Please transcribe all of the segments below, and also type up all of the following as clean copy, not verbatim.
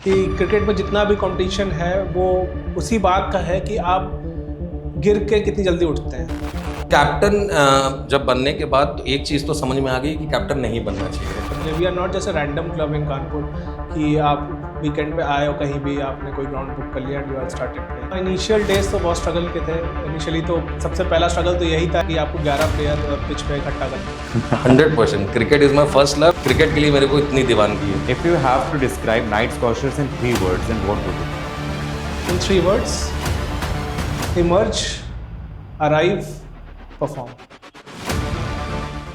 कि क्रिकेट में जितना भी कंपटीशन है वो उसी बात का है कि आप गिर के कितनी जल्दी उठते हैं। कैप्टन जब बनने के बाद तो एक चीज़ तो समझ में आ गई कि कैप्टन नहीं बनना चाहिए। We are not just a random club in Kanpur कि आप वीकेंड पे आए हो कहीं भी आपने कोई ग्राउंड बुक कर लिया and you are started playing. Initial days तो बहुत स्ट्रगल के थे। इनिशियली तो सबसे पहला स्ट्रगल तो यही था कि आपको 11 प्लेयर पिच पे इकट्ठा करना। 100% cricket is my first love. Cricket के लिए मेरे को इतनी दीवानगी है। If you have to describe Night Scorchers in 3 words, then what would it be? In 3 words, emerge, arrive, perform.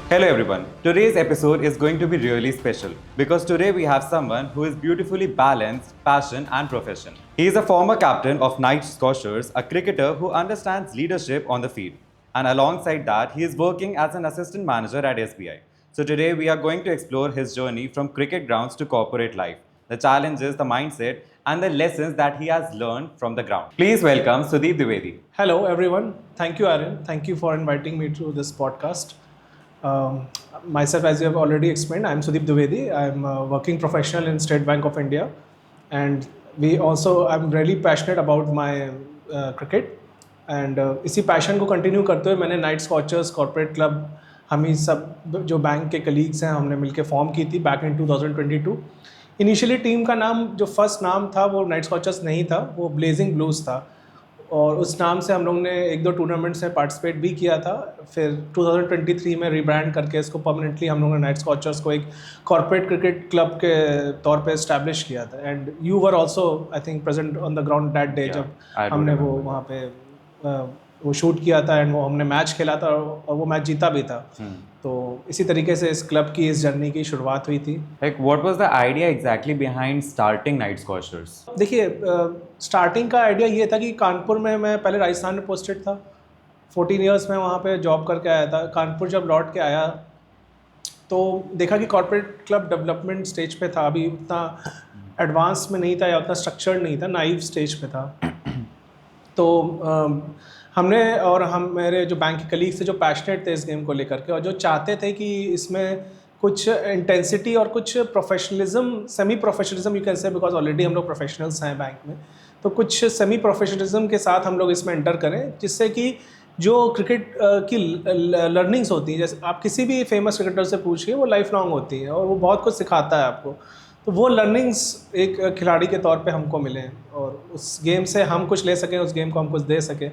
Hello everyone. Today's episode is going to be really special because today we have someone who is beautifully balanced, passion and profession. He is a former captain of Night Scorchers, a cricketer who understands leadership on the field. And alongside that, he is working as an assistant manager at SBI. So today we are going to explore his journey from cricket grounds to corporate life, the challenges, the mindset, and the lessons that he has learned from the ground. Please welcome Sudeep Dwivedi. Hello everyone. Thank you, Aaron. Thank you for inviting me to this podcast. Myself, as you have already explained, I am Sudeep Dwivedi. I am a working professional in State Bank of India, and I'm really passionate about my cricket. And इसी passion को continue करते हुए मैंने night scorchers corporate club हम ही सब जो bank के colleagues हैं हमने मिलकर फॉर्म की थी बैक इन 2022। इनिशियली टीम का नाम जो फर्स्ट नाम था वो नाइट स्कॉचर्स नहीं था, वो ब्लेजिंग ब्लूज था और उस नाम से हम लोग ने 1-2 टूर्नामेंट्स में पार्टिसिपेट भी किया था। फिर 2023 में रिब्रांड करके इसको परमानेंटली हम लोगों ने नाइट स्कॉचर्स को एक कॉर्पोरेट क्रिकेट क्लब के तौर पे इस्टेब्लिश किया था। And you were also I think present on the ground that day जब हमने वो वहाँ पे वो शूट किया था एंड वो हमने मैच खेला था और वो मैच जीता भी था। तो इसी तरीके से इस क्लब की इस जर्नी की शुरुआत हुई थी। Like, what was the idea exactly behind starting Night Scorchers? देखिए, स्टार्टिंग का आइडिया ये था कि कानपुर में मैं पहले राजस्थान में पोस्टेड था, 14 ईयर्स में वहाँ पे जॉब करके आया था। कानपुर जब लौट के आया तो देखा कि कॉर्पोरेट क्लब डेवलपमेंट स्टेज पे था, अभी उतना एडवांस में नहीं था या उतना स्ट्रक्चर्ड नहीं था, नाइव स्टेज पे था। तो हमने और हम मेरे जो बैंक के कलीग्स थे जो पैशनेट थे इस गेम को लेकर के और जो चाहते थे कि इसमें कुछ इंटेंसिटी और कुछ professionalism, semi professionalism you can से, बिकॉज ऑलरेडी हम लोग प्रोफेशनल्स हैं बैंक में, तो कुछ सेमी प्रोफेशनलिज्म के साथ हम लोग इसमें एंटर करें जिससे कि जो क्रिकेट की लर्निंग्स होती हैं, जैसे आप किसी भी फेमस क्रिकेटर से पूछिए वो लाइफ लॉन्ग होती है और वो बहुत कुछ सिखाता है आपको। तो वो लर्निंग्स एक खिलाड़ी के तौर पे हमको मिले और उस गेम से हम कुछ ले सकें, उस गेम को हम कुछ दे सकें।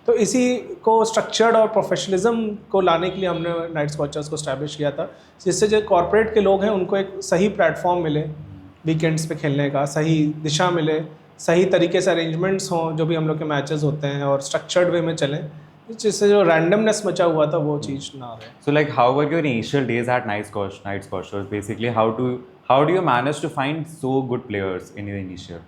तो इसी को स्ट्रक्चर्ड और प्रोफेशनलिज्म को लाने के लिए हमने नाइट स्कॉचर्स को स्टैब्लिश किया था, जिससे जो कॉर्पोरेट के लोग हैं उनको एक सही प्लेटफॉर्म मिले वीकेंड्स पे खेलने का, सही दिशा मिले, सही तरीके से अरेंजमेंट्स हों जो भी हम लोग के मैचेस होते हैं और स्ट्रक्चर्ड वे में चलें, जिससे जो रैंडमनेस मचा हुआ था वो चीज़ ना रहे। So like, how were your initial days at Night Scorchers? Basically, how do you manage to find so good players in your initial?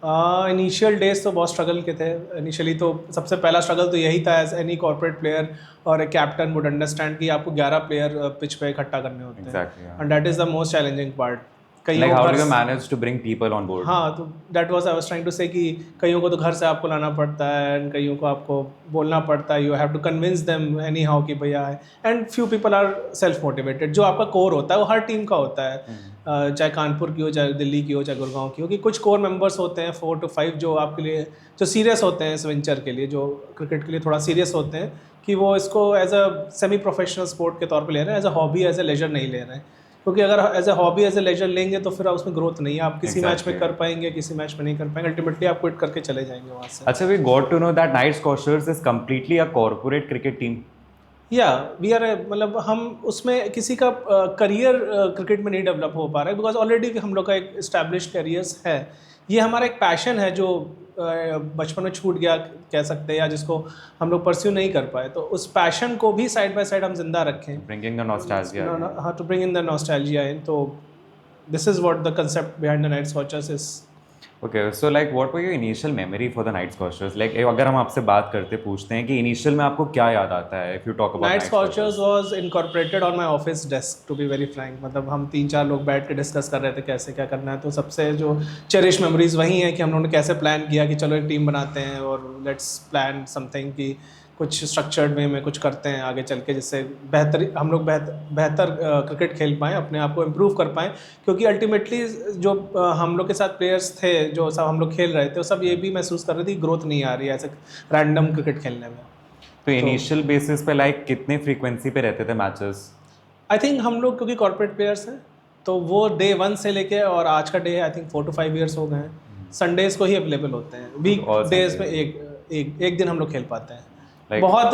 Initial days तो बहुत स्ट्रगल के थे। इनिशियली तो सबसे पहला स्ट्रगल तो यही था, एज एनी कॉर्पोरेट प्लेयर और एक कैप्टन वुड अंडरस्टैंड कि आपको 11 प्लेयर पिच पे इकट्ठा करने होते हैं। Exactly, yeah. And that is the most challenging part. Like, how do you manage to bring people on board? हाँ, तो that was I was trying to say कि कईयों को तो घर से आपको लाना पड़ता है एंड कईयों को आपको बोलना पड़ता है, you have to convince them anyhow कि भैया आए। And few people are self motivated. जो आपका कोर होता है वो हर टीम का होता है, चाहे कानपुर की हो, चाहे दिल्ली की हो, चाहे गुड़गांव की हो, कि कुछ कोर मेंबर्स होते हैं 4 to 5 जो आपके लिए जो सीरियस होते हैं इस वेंचर के लिए, जो क्रिकेट के लिए थोड़ा सीरियस होते हैं कि वो इसको as a semi professional sport के तौर पे ले रहे हैं, as a hobby, as a leisure नहीं ले रहे हैं। क्योंकि अगर as a hobby, as a leisure लेंगे तो फिर उसमें ग्रोथ नहीं है। आप किसी मैच में कर पाएंगे, किसी मैच में नहीं कर पाएंगे, अल्टीमेटली आप क्विट करके चले जाएंगे वहाँ से। अच्छा, we got to know that Night Scorchers is completely a corporate cricket team. या वी आर मतलब हम उसमें किसी का करियर क्रिकेट में नहीं डेवलप हो पा रहा है, बिकॉज ऑलरेडी हम लोग का एक इस्टेब्लिश करियर्स है। ये हमारा एक पैशन है जो बचपन में छूट गया कह सकते हैं, या जिसको हम लोग परस्यू नहीं कर पाए, तो उस पैशन को भी साइड बाय साइड हम जिंदा रखें। Bringing the nostalgia. हाँ, to bring in the nostalgia in. तो this is what the concept behind the Night Scorchers is. Okay, so like, what were your initial memory for the Night Scorchers? Like, अगर हम आपसे बात करते पूछते हैं कि इनिशियल में आपको क्या याद आता है, if you talk about Knight Scorchers was incorporated on my office desk, to be very frank. मतलब हम 3-4 लोग बैठ के डिस्कस कर रहे थे कैसे क्या करना है। तो सबसे जो चेरिश मेमोरीज वही हैं कि हम लोगों ने कैसे प्लान किया कि चलो एक टीम बनाते हैं और लेट्स प्लान समथिंग कि कुछ स्ट्रक्चर्ड वे में कुछ करते हैं आगे चल के, जिससे हम लोग बेहतर क्रिकेट खेल पाएँ, अपने आप को इम्प्रूव कर पाएँ। क्योंकि अल्टीमेटली जो हम लोग के साथ प्लेयर्स थे, जो सब हम लोग खेल रहे थे, वो सब ये भी महसूस कर रहे थे कि ग्रोथ नहीं आ रही है ऐसे रैंडम क्रिकेट खेलने में। तो इनिशियल बेसिस पे लाइक कितने फ्रीक्वेंसी पे रहते थे मैचेस? आई थिंक हम लोग क्योंकि कॉर्पोरेट प्लेयर्स हैं, तो वो डे 1 से लेके और आज का day I think 4 to 5 years हो गए हैं, संडेज को ही अवेलेबल होते हैं। वीक डेज में एक दिन हम लोग खेल पाते हैं। बहुत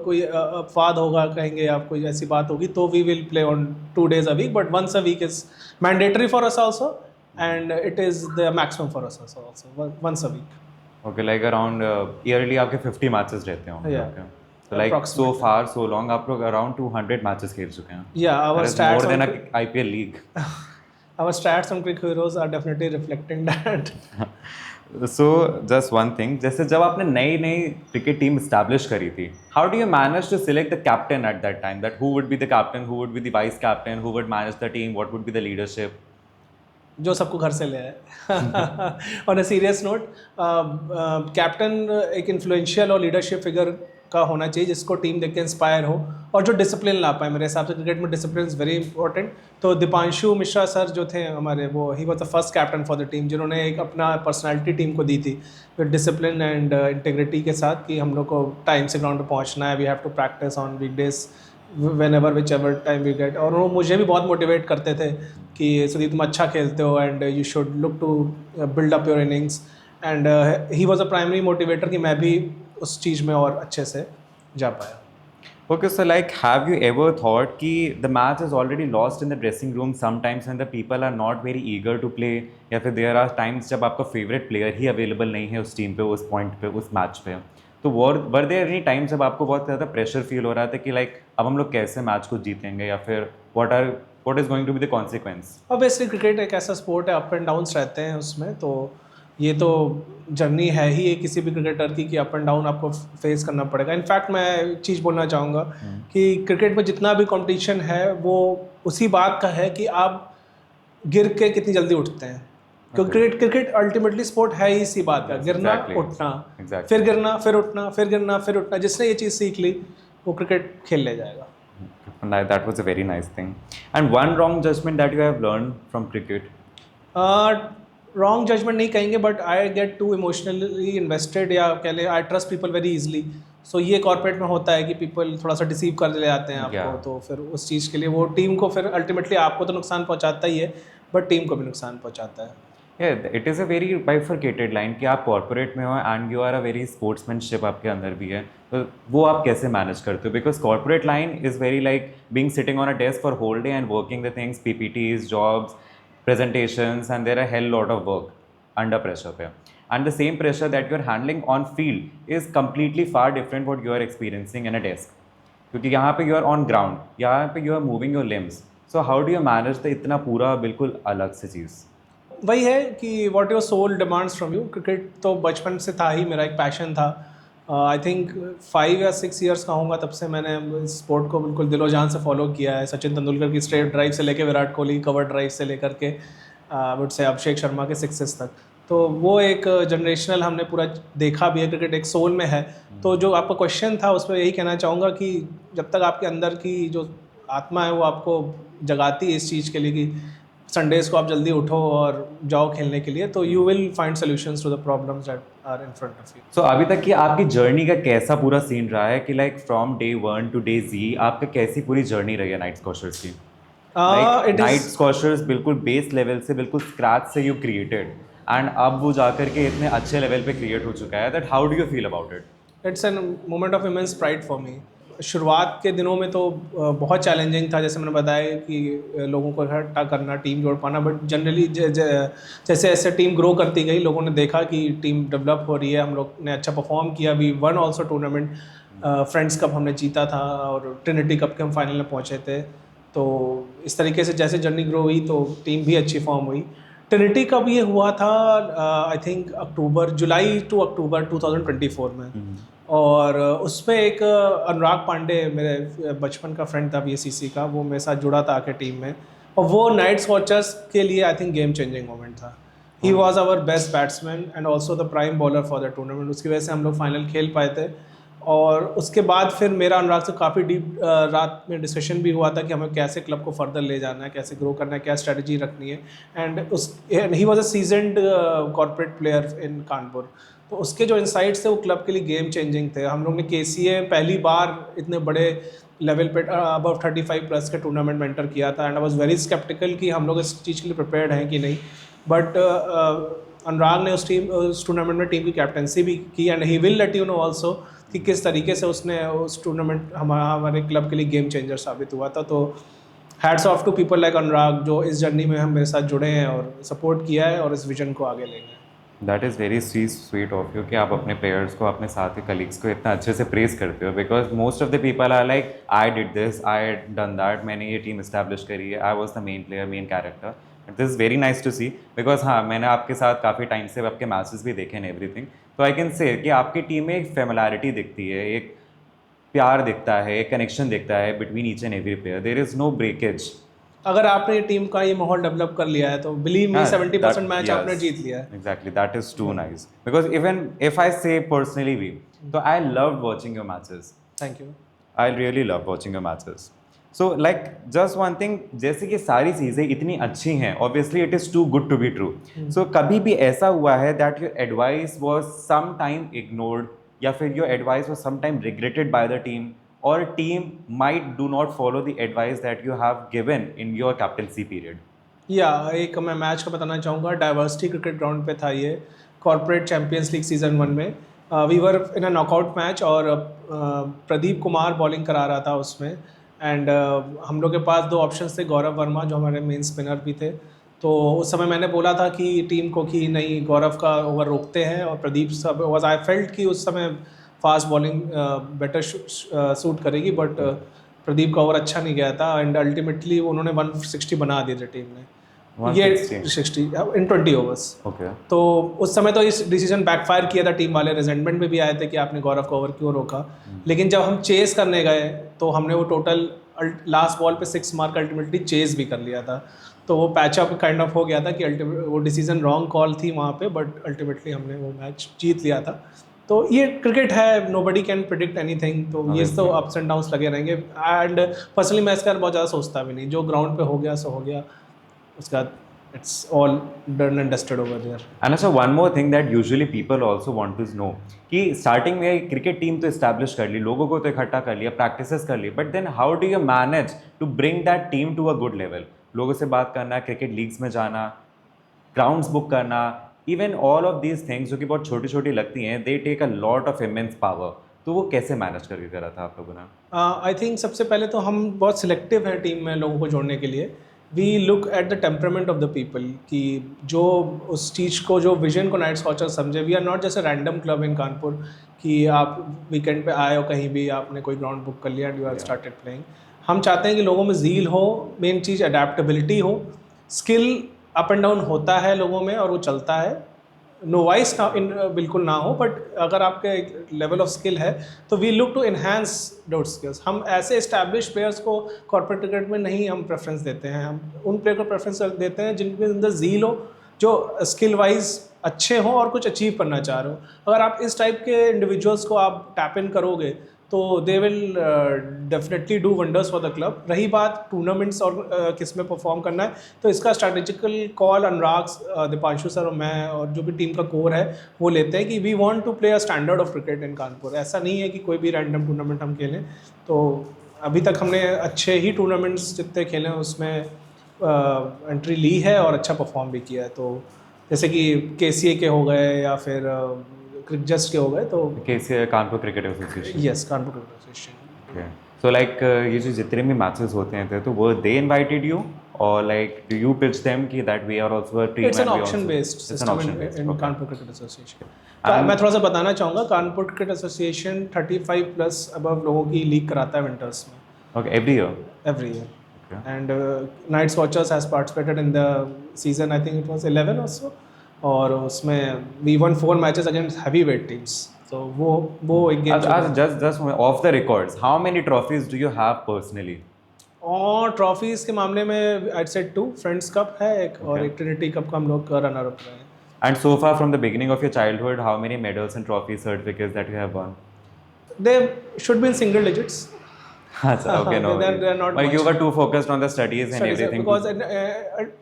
कोई अपवाद होगा, कहेंगे आप, कोई ऐसी बात होगी तो we will play on 2 days a week, but once a week is mandatory for us also, and it is the maximum for us also, once a week. Okay, like around yearly आपके 50 matches रहते होंगे। Yeah. Okay. So like so far so long आप लोग around 200 matches खेल चुके हैं। Yeah, our That is stats more than on a IPL league. our stats on Cricket Heroes are definitely reflecting that. So just one thing, जैसे जब आपने नई cricket team establish करी थी, how do you manage to select the captain at that time? That who would be the captain, who would be the vice captain, who would manage the team, what would be the leadership? जो सबको घर से ले आए। On a serious note, captain एक influential और leadership figure का होना चाहिए, जिसको टीम देख के इंस्पायर हो और जो डिसिप्लिन ला पाए। मेरे हिसाब से क्रिकेट में डिसिप्लिन इज़ वेरी इंपॉर्टेंट। तो दीपांशु मिश्रा सर जो थे हमारे, वो he was the first captain for the team, जिन्होंने एक अपना पर्सनैलिटी टीम को दी थी विद डिसिप्लिन एंड इंटीग्रिटी के साथ, कि हम लोग को टाइम से ग्राउंड पर पहुँचना है, we have to practice on weekdays whenever whichever time we get। और वो मुझे भी बहुत मोटिवेट करते थे कि सुदीप तुम अच्छा खेलते हो and you should look to build up your innings, and he was a primary motivator कि मैं भी उस चीज़ में और अच्छे से जा पाया। Okay, so like have you ever thought कि the match is already lost in the dressing room sometimes when the people are not very eager to play, या फिर there are times जब आपका favorite player ही available नहीं है उस team पे, उस पॉइंट पे, उस मैच पे, तो वर देयर एनी टाइम जब आपको बहुत ज़्यादा प्रेशर फील हो रहा था कि लाइक अब हम लोग कैसे मैच को जीतेंगे, या फिर what is going to be the consequence? Obviously cricket एक ऐसा स्पोर्ट है, अप एंड डाउन्स रहते हैं उसमें, तो ये तो जर्नी है ही है किसी भी क्रिकेटर की कि अप एंड डाउन आपको फेस करना पड़ेगा। इनफैक्ट मैं एक चीज़ बोलना चाहूँगा कि क्रिकेट में जितना भी कंपटीशन है वो उसी बात का है कि आप गिर के कितनी जल्दी उठते हैं, क्योंकि क्रिकेट अल्टीमेटली स्पोर्ट है ही इसी बात का, गिरना उठना, फिर गिरना फिर उठना, फिर गिरना फिर उठना। जिसने ये चीज़ सीख ली वो क्रिकेट खेल ले जाएगा। That was a very nice thing. And one wrong judgment that you have learned from cricket? Wrong judgement नहीं कहेंगे, but I get to emotionally invested, या कह ले I trust people very easily. So ये corporate में होता है कि पीपल थोड़ा सा डिसीव कर ले जाते हैं आपको, तो फिर उस चीज़ के लिए वो टीम को फिर अल्टीमेटली आपको तो नुकसान पहुंचाता ही है, बट टीम को भी नुकसान पहुंचाता है। Yeah, it is a very bifurcated line कि आप कॉर्पोरेट में हो and you are a very sportsmanship आपके अंदर भी है, तो वो आप कैसे मैनेज करते हो? Because corporate line is very like being sitting on a desk for whole day and working the things, PPTs, jobs, presentations, and there are a hell lot of work under pressure पे, and the same pressure that you are handling on field is completely far different what you are experiencing in a desk, क्योंकि यहाँ पे you are on ground, यहाँ पे you are moving your limbs, so how do you manage the इतना पूरा बिल्कुल अलग से चीज़? वही है कि what your soul demands from you. Cricket तो बचपन से था ही, मेरा एक पैशन था। आई थिंक 5 या 6 ईयर्स का होऊंगा तब से मैंने इस स्पोर्ट को बिल्कुल दिलो जान से फॉलो किया है। सचिन तेंदुलकर की स्ट्रेट ड्राइव से लेकर विराट कोहली कवर ड्राइव से लेकर के वुड से अभिषेक शर्मा के सिक्सेस तक, तो वो एक जनरेशनल हमने पूरा देखा भी है। क्रिकेट एक सोल में है। तो जो आपका क्वेश्चन था उस पर यही कहना चाहूँगा कि जब तक आपके अंदर की जो आत्मा है वो आपको जगाती है इस चीज़ के लिए कि संडेज़ को आप जल्दी उठो और जाओ खेलने के लिए, तो you will find solutions to the problems that are in front of you. So अभी तक की आपकी जर्नी का कैसा पूरा सीन रहा है कि like from day 1 to day Z आपका कैसी पूरी जर्नी रही है नाइट स्कॉशर्स की? नाइट स्कॉशर्स बिल्कुल बेस लेवल से, बिल्कुल स्क्रैच से यू क्रिएटेड, एंड अब वो जाकर के इतने अच्छे लेवल पे क्रिएट हो चुका है, that how do you feel about it? It's an moment of immense pride for me. शुरुआत के दिनों में तो बहुत चैलेंजिंग था, जैसे मैंने बताया कि लोगों को इकट्ठा करना, टीम जोड़ पाना, बट जनरली जैसे जैसे टीम ग्रो करती गई, लोगों ने देखा कि टीम डेवलप हो रही है, हम लोग ने अच्छा परफॉर्म किया। We won also tournament, friends cup हमने जीता था और ट्रिनिटी कप के हम फाइनल में पहुँचे थे। तो इस तरीके से जैसे जर्नी ग्रो हुई तो टीम भी अच्छी फॉर्म हुई। ट्रिनिटी कप ये हुआ था आई थिंक जुलाई टू अक्टूबर 2024 में, और उसमें एक अनुराग पांडे मेरे बचपन का फ्रेंड था BSCC का, वो मेरे साथ जुड़ा था आके टीम में, और वो नाइट स्कॉचर्स के लिए I think game changing moment था। He was our best batsman and also the prime bowler for the tournament. उसकी वजह से हम लोग फाइनल खेल पाए थे। और उसके बाद फिर मेरा अनुराग से काफ़ी डीप रात में डिस्कशन भी हुआ था कि हमें कैसे क्लब को फर्दर ले जाना है, कैसे ग्रो करना है, क्या स्ट्रेटजी रखनी है। And he was a seasoned corporate player in Kanpur, तो उसके जो इनसाइट्स थे वो क्लब के लिए गेम चेंजिंग थे। हम लोग ने KCA पहली बार इतने बड़े लेवल पे अबव 35 प्लस के टूर्नामेंट में एंटर किया था, and I was very sceptical कि हम लोग इस चीज़ के लिए प्रिपेयर्ड हैं कि नहीं। बट अनुराग ने उस टूर्नामेंट में टीम की कैप्टनसी भी की, and he will let you know also कि किस तरीके से उसने उस टूर्नामेंट हमारे क्लब के लिए गेम चेंजर साबित हुआ था। तो hats off to people like Anurag जो इस जर्नी में हम मेरे साथ जुड़े हैं और सपोर्ट किया है और इस विजन को आगे लेंगे। That is very sweet of you कि आप अपने प्लेयर्स को, अपने साथ के कलीग्स को इतना अच्छे से प्रेज करते हो, because most of the people are like I did this, I done that, मैंने ये टीम इस्टेब्लिश करी है, I was the main player, main character. This is very nice to see, because हाँ, मैंने आपके साथ काफ़ी टाइम से आपके मैचेस भी देखे हैं एवरीथिंग, तो आई कैन से कि आपकी टीम में एक फेमिलैरिटी दिखती है, एक प्यार दिखता है, एक कनेक्शन दिखता है between each and every player, there is no breakage. अगर आपने टीम का ये माहौल डेवलप कर लिया है तो बिलीव मी 70% मैच आपने जीत लिया है। Exactly, that is too nice. Because even if I say personally, so I loved watching your matches. Thank you. I really love watching your matches. So like just one thing, जैसे कि सारी चीज़ें इतनी अच्छी हैं, obviously it is too good to be true. So कभी भी ऐसा हुआ है that your advice was sometime ignored या फिर your advice was sometime regretted by the team, or team might do not follow the advice that you have given in your captaincy period? एक मैं match का बताना चाहूँगा, diversity cricket ground पे था ये, कॉर्पोरेट चैम्पियंस लीग सीज़न 1 में। We were in a knockout match और प्रदीप कुमार बॉलिंग करा रहा था उसमें, एंड हम लोग के पास 2 ऑप्शंस थे, गौरव वर्मा जो हमारे मेन स्पिनर भी थे। तो उस समय मैंने बोला था कि टीम को कि नहीं, गौरव का ओवर रोकते हैं और प्रदीप सब वॉज, आई फेल्ट कि उस समय फास्ट बॉलिंग बेटर सूट करेगी, बट प्रदीप का ओवर अच्छा नहीं गया था, एंड अल्टीमेटली उन्होंने 160 बना दिए थे टीम ने, ये 60 इन 20 ओवर्स। Okay. तो उस समय तो इस डिसीजन बैकफायर किया था, टीम वाले रिजेंटमेंट में भी आए थे कि आपने गौरव का ओवर क्यों रोका। लेकिन जब हम चेस करने गए तो हमने वो टोटल लास्ट बॉल पे 6 मार्क अल्टीमेटली चेस भी कर लिया था, तो वो पैचअप काइंड ऑफ हो गया था कि वो डिसीजन रॉन्ग कॉल थी वहाँ पे, बट अल्टीमेटली हमने वो मैच जीत लिया था। तो ये क्रिकेट है, नोबडी कैन प्रिडिक्ट एनीथिंग, तो ये तो अप्स एंड डाउन्स लगे रहेंगे। एंड पर्सनली मैं इसका बहुत ज़्यादा सोचता भी नहीं, जो ग्राउंड पे हो गया सो हो गया, उसका it's all done and dusted over there. And also one more thing that usually people also want to know कि स्टार्टिंग में क्रिकेट टीम तो इस्टेब्लिश कर ली, लोगों को तो इकट्ठा कर लिया, प्रैक्टिसेस कर ली, but then how do you manage to bring that team to a good level? लोगों से बात करना, क्रिकेट लीग्स में जाना, ग्राउंड्स बुक करना, even all of these things जो कि बहुत छोटी छोटी लगती हैं, they take a lot of immense power. तो वो कैसे मैनेज करके करा था आप लोगों ने? आई थिंक सबसे पहले तो हम बहुत सिलेक्टिव हैं टीम में लोगों को जोड़ने के लिए। We look at the temperament of the people, कि जो उस चीज़ को, जो विजन को नाइट स्कॉचर समझे। वी आर नॉट जैसे रैंडम क्लब इन कानपुर कि आप वीकेंड पे आए हो कहीं भी, आपने कोई ग्राउंड बुक कर लिया and you are started playing. हम चाहते हैं कि लोगों में ज़ील हो, मेन चीज़ अडेप्टेबिलिटी हो, स्किल अप एंड डाउन होता है लोगों में और वो चलता है, नोवाइस ना बिल्कुल ना हो, बट अगर आपके एक लेवल ऑफ स्किल है तो we look to enhance those skills. हम ऐसे इस्टेब्लिश प्लेयर्स को कॉर्पोरेट क्रिकेट में नहीं हम प्रेफरेंस देते हैं, हम उन प्लेयर को प्रेफरेंस देते हैं जिनके अंदर ज़ील हो, जो स्किल वाइज अच्छे हों और कुछ अचीव करना चाह रहे हो। अगर आप इस टाइप के इंडिविजुअल्स को आप टैप इन करोगे तो they will definitely do wonders for the club. रही बात टूर्नामेंट्स और किस में परफॉर्म करना है, तो इसका स्ट्रैटेजिकल कॉल अनुराग, दीपांशु सर और मैं और जो भी टीम का कोर है वो लेते हैं कि we want to play a standard of cricket in Kanpur. ऐसा नहीं है कि कोई भी रैंडम टूर्नामेंट हम खेलें। तो अभी तक हमने अच्छे ही टूर्नामेंट्स जितने खेले हैं उसमें एंट्री ली है और अच्छा परफॉर्म भी किया है। तो जैसे कि KCA के हो गए या फिर जस्ट के हो गए, तो KCA Kanpur cricket association. Yes, Kanpur cricket association. Okay, so like ये जो जितने भी मैचेस होते हैं तो वो दे इनवाइटेड यू और like do you pitch them कि that we are also a team? It's an option based system in Kanpur cricket association. मैं थोड़ा सा बताना चाहूँगा, Kanpur cricket association 35 plus above लोगों की लीग कराता है विंटर्स में। Okay, every year. And night Watchers has participated in the season, I think it was 11 और सो, और उसमें we won 4 matches against heavy weight teams. तो वो एक game. just off the records, how many trophies do you have personally? और trophies के मामले में I'd say 2 फ्रेंड्स कप है एक, और एक ट्रिनिटी कप का हम लोग रनर अप रहे हैं। And so far from the beginning of your childhood, how many medals and trophies, certificates that you have won? They should be in single digits. Okay, no They're worries. not Like you much. were too focused on the studies and Studies, everything. because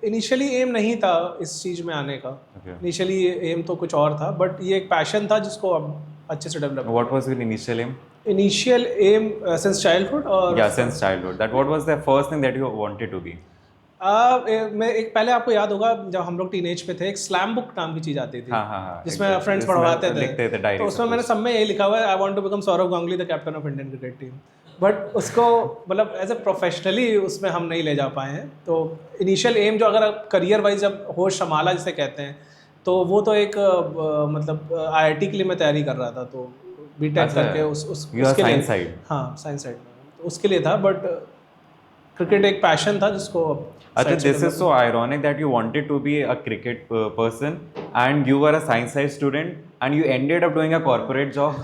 initially aim नहीं था इस चीज़ में आने का. Okay. Initially M तो कुछ और था, बट ये एक पैशन था जिसको अब अच्छे से develop. What was your initial aim? Initial aim since childhood और Yeah, since childhood. That what was the first thing that you wanted to be? मैं एक पहले आपको याद होगा जब हम लोग टीनेज पे थे, एक स्लैम बुक नाम की चीज़ आती थी. हाँ, जिसमें exactly. फ्रेंड्स जिसमें पढ़वाते लिखते थे थे. diary तो उसमें सब मैंने कुछ. सब में यही लिखा हुआ है, I want to become Sourav Ganguly the captain of Indian cricket team. But उसको मतलब एज ए प्रोफेशनली उसमें हम नहीं ले जा पाए हैं. तो इनिशियल एम जो अगर करियर वाइज जब होश संभाला जिसे कहते हैं, तो वो तो एक मतलब आईआईटी के लिए मैं तैयारी कर रहा था, तो बीटेक अच्छा, करके you are उसके लिए. science side. हाँ, साइंस साइड तो उसके लिए था. बट क्रिकेट एक पैशन था जिसको Achha, this is so ironic that you wanted to be a cricket person and you were a science side student and you ended up doing a corporate job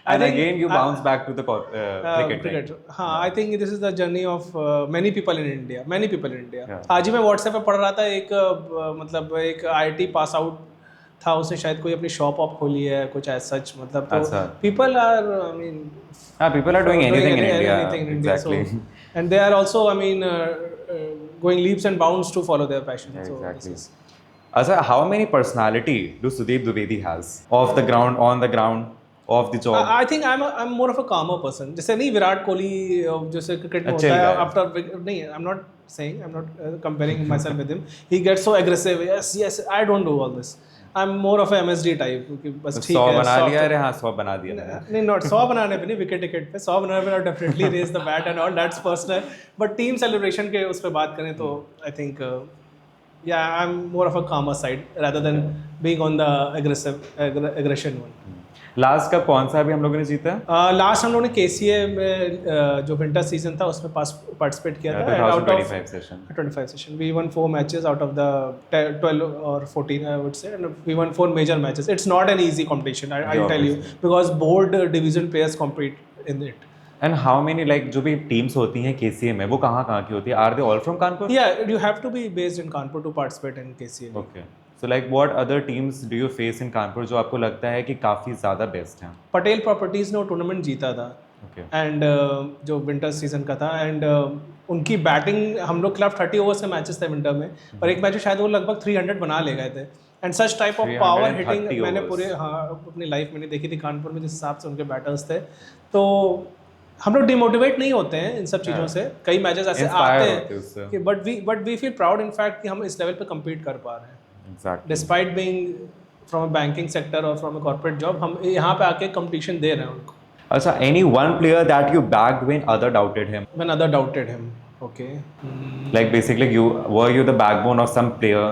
and think again you bounced back to the cricket. Cricket. हाँ, I think this is the journey of many people in India. Yeah. आज ही मैं WhatsApp पे पढ़ रहा था, एक मतलब एक आईआईटी पास आउट था, उसने शायद कोई अपनी शॉप ऑप खोली है कुछ ऐसा सच. मतलब अच्छा. तो people are, I mean, People are doing anything in India. anything in India. Exactly. So, and they are also, I mean, going leaps and bounds to follow their passion. Yeah, So exactly. this is, Achha, how many personality do Sudeep Dwivedi has? Off the ground, on the ground, off the job? I think I'm more of a calmer person. जैसे नहीं विराट कोहली जैसे cricket में A chill होता है guy. After, नहीं, I'm not saying, I'm not comparing myself with him. He gets so aggressive. Yes, I don't do all this. I'm more of a MSD type. क्योंकि बस ठीक 100 है. बना soft- लिया, अरे हाँ 100 बना दिया मैंने. नहीं, नॉट 100 बनाने पे नहीं, विकेट टिकट पे 100 बनाने पे not definitely raise the bat and all, that's personal. But team celebration के उस पे बात करें तो आई थिंक या I am more of a कामर side rather than being on the aggression one. Last cup कौन सा अभी हम लोगों ने जीता? लास्ट हम लोगों ने KCA में जो विंटर सीजन था उसमें पार्टिसिपेट किया था. Out of 2025 session. 25 session we won 4 matches out of the 12 or 14 I would say, and we won 4 major matches. It's not an easy competition, I'll Yeah, tell you, obviously. because board division players compete in it. And how many like जो भी teams होती हैं KCA में वो कहाँ की होती है? Are they all from Kanpur? Yeah, you have to be based in Kanpur to participate in KCA. Okay. So like what other teams do you face in Kanpur जो आपको लगता है कि काफ़ी ज़्यादा बेस्ट हैं? पटेल प्रॉपर्टीज ने वो टूर्नामेंट जीता था, ओके. एंड जो विंटर सीजन का था, एंड उनकी बैटिंग, हम लोग खिलाफ 30 ओवर्स के मैचेस थे विंटर में, और एक मैच में शायद वो लगभग 300 बना ले गए थे. And such type of power 330 hitting मैंने overs. पूरे अपनी लाइफ में नहीं देखी थी कानपुर में, जिस हिसाब से उनके बैटर्स थे. तो हम लोग डिमोटिवेट नहीं होते हैं इन सब चीज़ों से. कई मैचेस ऐसे Inspire आते होते हैं उससे. हैं कि but we feel proud in fact कि हम इस लेवल पे कम्पीट कर पा रहे हैं. Exactly. Despite being from a banking sector और फ्रॉम अ कॉर्पोरेट जॉब, हम यहाँ पे आके कंपटीशन दे रहे हैं उनको. अच्छा, any one player that you backed when other doubted him? When other doubted him. Okay. Like basically were you the backbone of some player?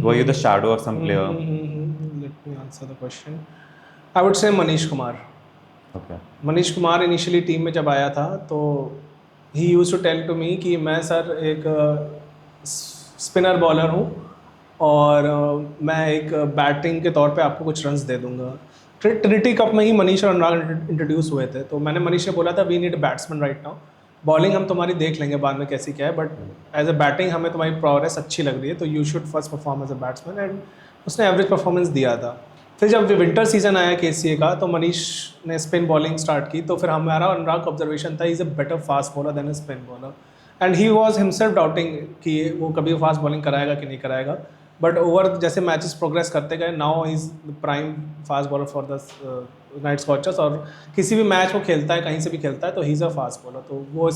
Were you the shadow of some player? Let me answer the question. I would say Manish Kumar. Okay. Manish Kumar initially team में जब आया था तो he used to tell to me कि मैं sir एक spinner bowler हूँ और मैं एक बैटिंग के तौर पे आपको कुछ रन्स दे दूंगा. ट्रिनिटी कप में ही मनीष और अनुराग इंट्रोड्यूस हुए थे, तो मैंने मनीष से बोला था we need a batsman right now. Bowling हम तुम्हारी देख लेंगे बाद में कैसी क्या है, बट एज अ बैटिंग हमें तुम्हारी प्रोग्रेस अच्छी लग रही है, तो you should first perform as a batsman. And उसने एवरेज परफॉर्मेंस दिया था. फिर जब विंटर सीजन आया KCA का तो मनीष ने स्पिन बॉलिंग स्टार्ट की, तो फिर हमारा अनुराग का ऑब्जर्वेशन था ही is a better fast bowler then a spin bowler, and he was himself doubting कि वो कभी फास्ट बॉलिंग कराएगा कि नहीं कराएगा. बट ओवर जैसे मैचेस प्रोग्रेस करते गए, now he is prime fast bowler for the Night scorchers, और किसी भी मैच वो खेलता है, कहीं से भी खेलता है, तो ही इज़ अ फास्ट बॉलर. तो वो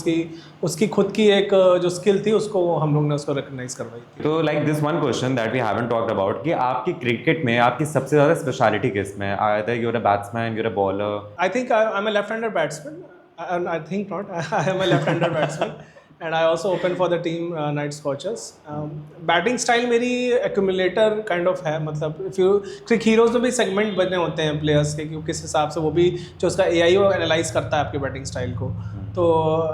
उसकी खुद की एक जो स्किल थी उसको हम लोग ने उसको रिकग्नाइज करवाई थी. तो like this one question that we haven't talked about कि आपकी क्रिकेट में आपकी सबसे ज़्यादा स्पेशलिटी किस में है? Either you are a batsman, you are a bowler. I think I'm a left-hander batsman. I think not. I am a left-hander batsman, and I also open for the team Night Scorchers. Batting style मेरी accumulator kind of है, मतलब if you Crick heroes में भी segment बने होते हैं players के कि किस हिसाब से वो भी जो उसका AI वो एनालाइज करता है आपके बैटिंग स्टाइल को. तो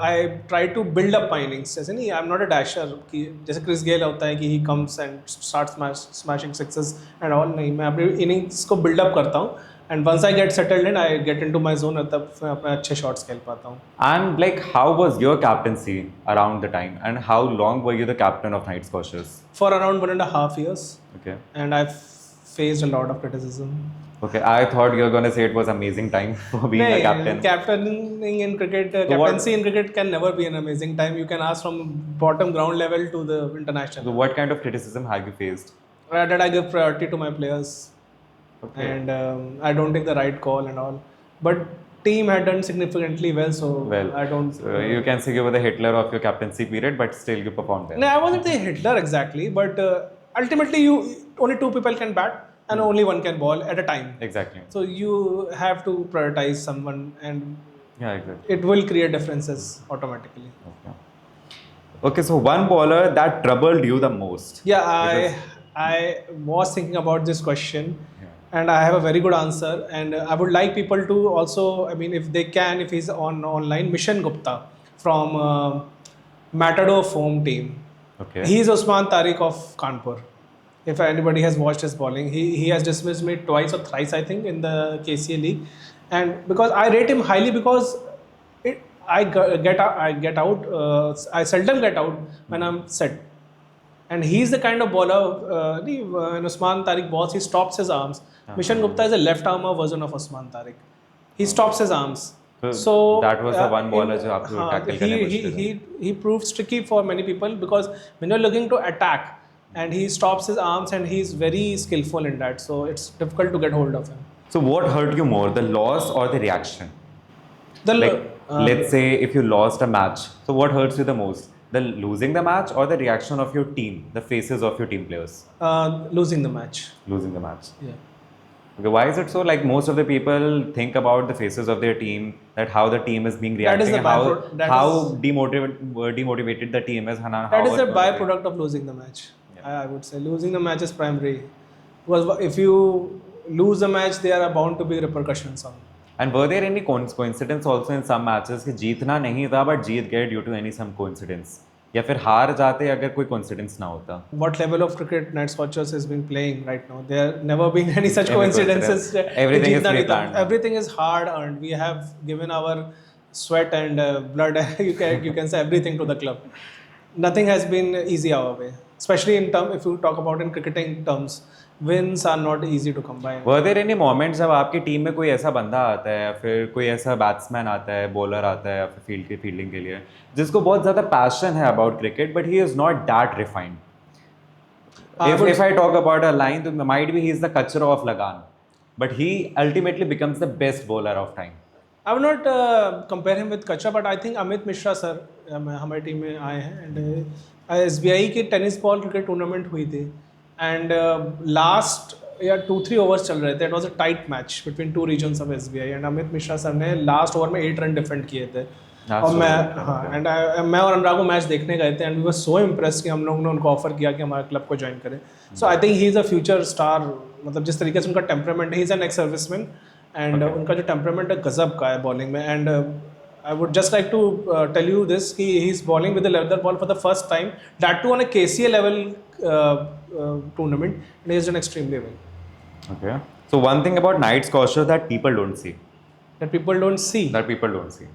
I try to build up my innings. जैसे नहीं, I am not a dasher कि जैसे क्रिस गेल होता है कि he comes and start smashing sixes and all. नहीं, मैं अपनी इनिंग्स को बिल्डअप करता हूँ, and once I get settled and I get into my zone, तब मैं अपने अच्छे शॉट्स खेल पाता हूँ. And like how was your captaincy around the time and how long were you the captain of Night Scorchers? For around 1.5 years, Okay. and I faced a lot of criticism. Okay, I thought you were going to say it was amazing time for being a captain. Captaining in cricket, what- captaincy in cricket can never be an amazing time. You can ask from bottom ground level to the international. So what kind of criticism have you faced? That I give priority to my players, Okay. and I don't take the right call and all. But team had done significantly well, so Well, I don't. so you can say you were the Hitler of your captaincy period, but still you performed well. No, I wasn't the Hitler exactly, but ultimately you only two people can bat and only one can ball at a time. Exactly. So you have to prioritize someone, and Yeah, exactly. it will create differences automatically. Okay. Okay, so one bowler that troubled you the most. Yeah, Because- I was thinking about this question, Yeah. and I have a very good answer. And I would like people to also, I mean, if they can, if he's online, Mishan Gupta from Matador Foam team. Okay. He is Usman Tariq of Kanpur. If anybody has watched his bowling, he has dismissed me twice or thrice, I think, in the KCA league, and because I rate him highly because I get out. I seldom get out when I'm set, and he's the kind of bowler. When Usman Tariq balls, he stops his arms. Mishan Gupta is a left-armer version of Usman Tariq. He stops his arms. So that was the one bowler जो आपको tackle करने मुश्किल है. he proves tricky for many people because when you're looking to attack and he stops his arms and he's very skillful in that, so it's difficult to get hold of him. So what hurt you more, the loss or the reaction? Like, let's say if you lost a match, so what hurts you the most? The losing the match or the reaction of your team, the faces of your team players? Losing the match. Losing the match. Yeah. Okay, why is it so? Like most of the people think about the faces of their team, that how the team is being That is reacting, the and that how is- demotivated the team is. That is a byproduct of losing the match. I would say losing the match is primary, because if you lose a match, there are bound to be repercussions on. And were there any coincidence also in some matches कि जीतना नहीं था but जीत गए due to any some coincidence, या फिर हार जाते अगर कोई coincidence ना होता? What level of cricket Night Scorchers has been playing right now? There never been any such Any coincidences. coincidence. Everything is जीतना नहीं था. pre-planned. Everything is hard earned. We have given our sweat and blood. you can say everything to the club. Nothing has been easy our way. Especially in term, if you talk about in cricketing terms, wins are not easy to come by. Were there any moments जब आपकी team में कोई ऐसा बंदा आता है या फिर कोई ऐसा बैट्समैन आता है, बॉलर आता है या फिर फील्डिंग के लिए जिसको बहुत ज़्यादा पैशन है about cricket but he is not that refined? If I talk about a line, तो might be he is the Kachra of Lagan, but he ultimately becomes the best bowler of time. I would not compare him with Kachra, but I think Amit Mishra sir हमारी team में आए हैं, and SBI की tennis ball cricket tournament हुई थी, and last या 2-3 overs चल रहे थे. It was a tight match between two reasons of SBI, and Amit Mishra sir ने लास्ट ओवर में 8 रन डिफेंड किए थे. और मैं और अनुराग को मैच देखने गए थे, and we were so impress कि हम लोग ने उनको ऑफर किया कि हमारे क्लब को ज्वाइन करें. So I think he is a future star. मतलब जिस तरीके से उनका टेम्परामेंट है, he is an ex serviceman, and उनका जो टेम्परामेंट है गजब का है बॉलिंग में. And I would just like to tell you this, कि he's bowling with a leather ball for the first time, that too on a KCA level tournament, and he has done extremely well. Okay. So one thing about Night Scorcher that people don't see. That people don't see. That people don't see.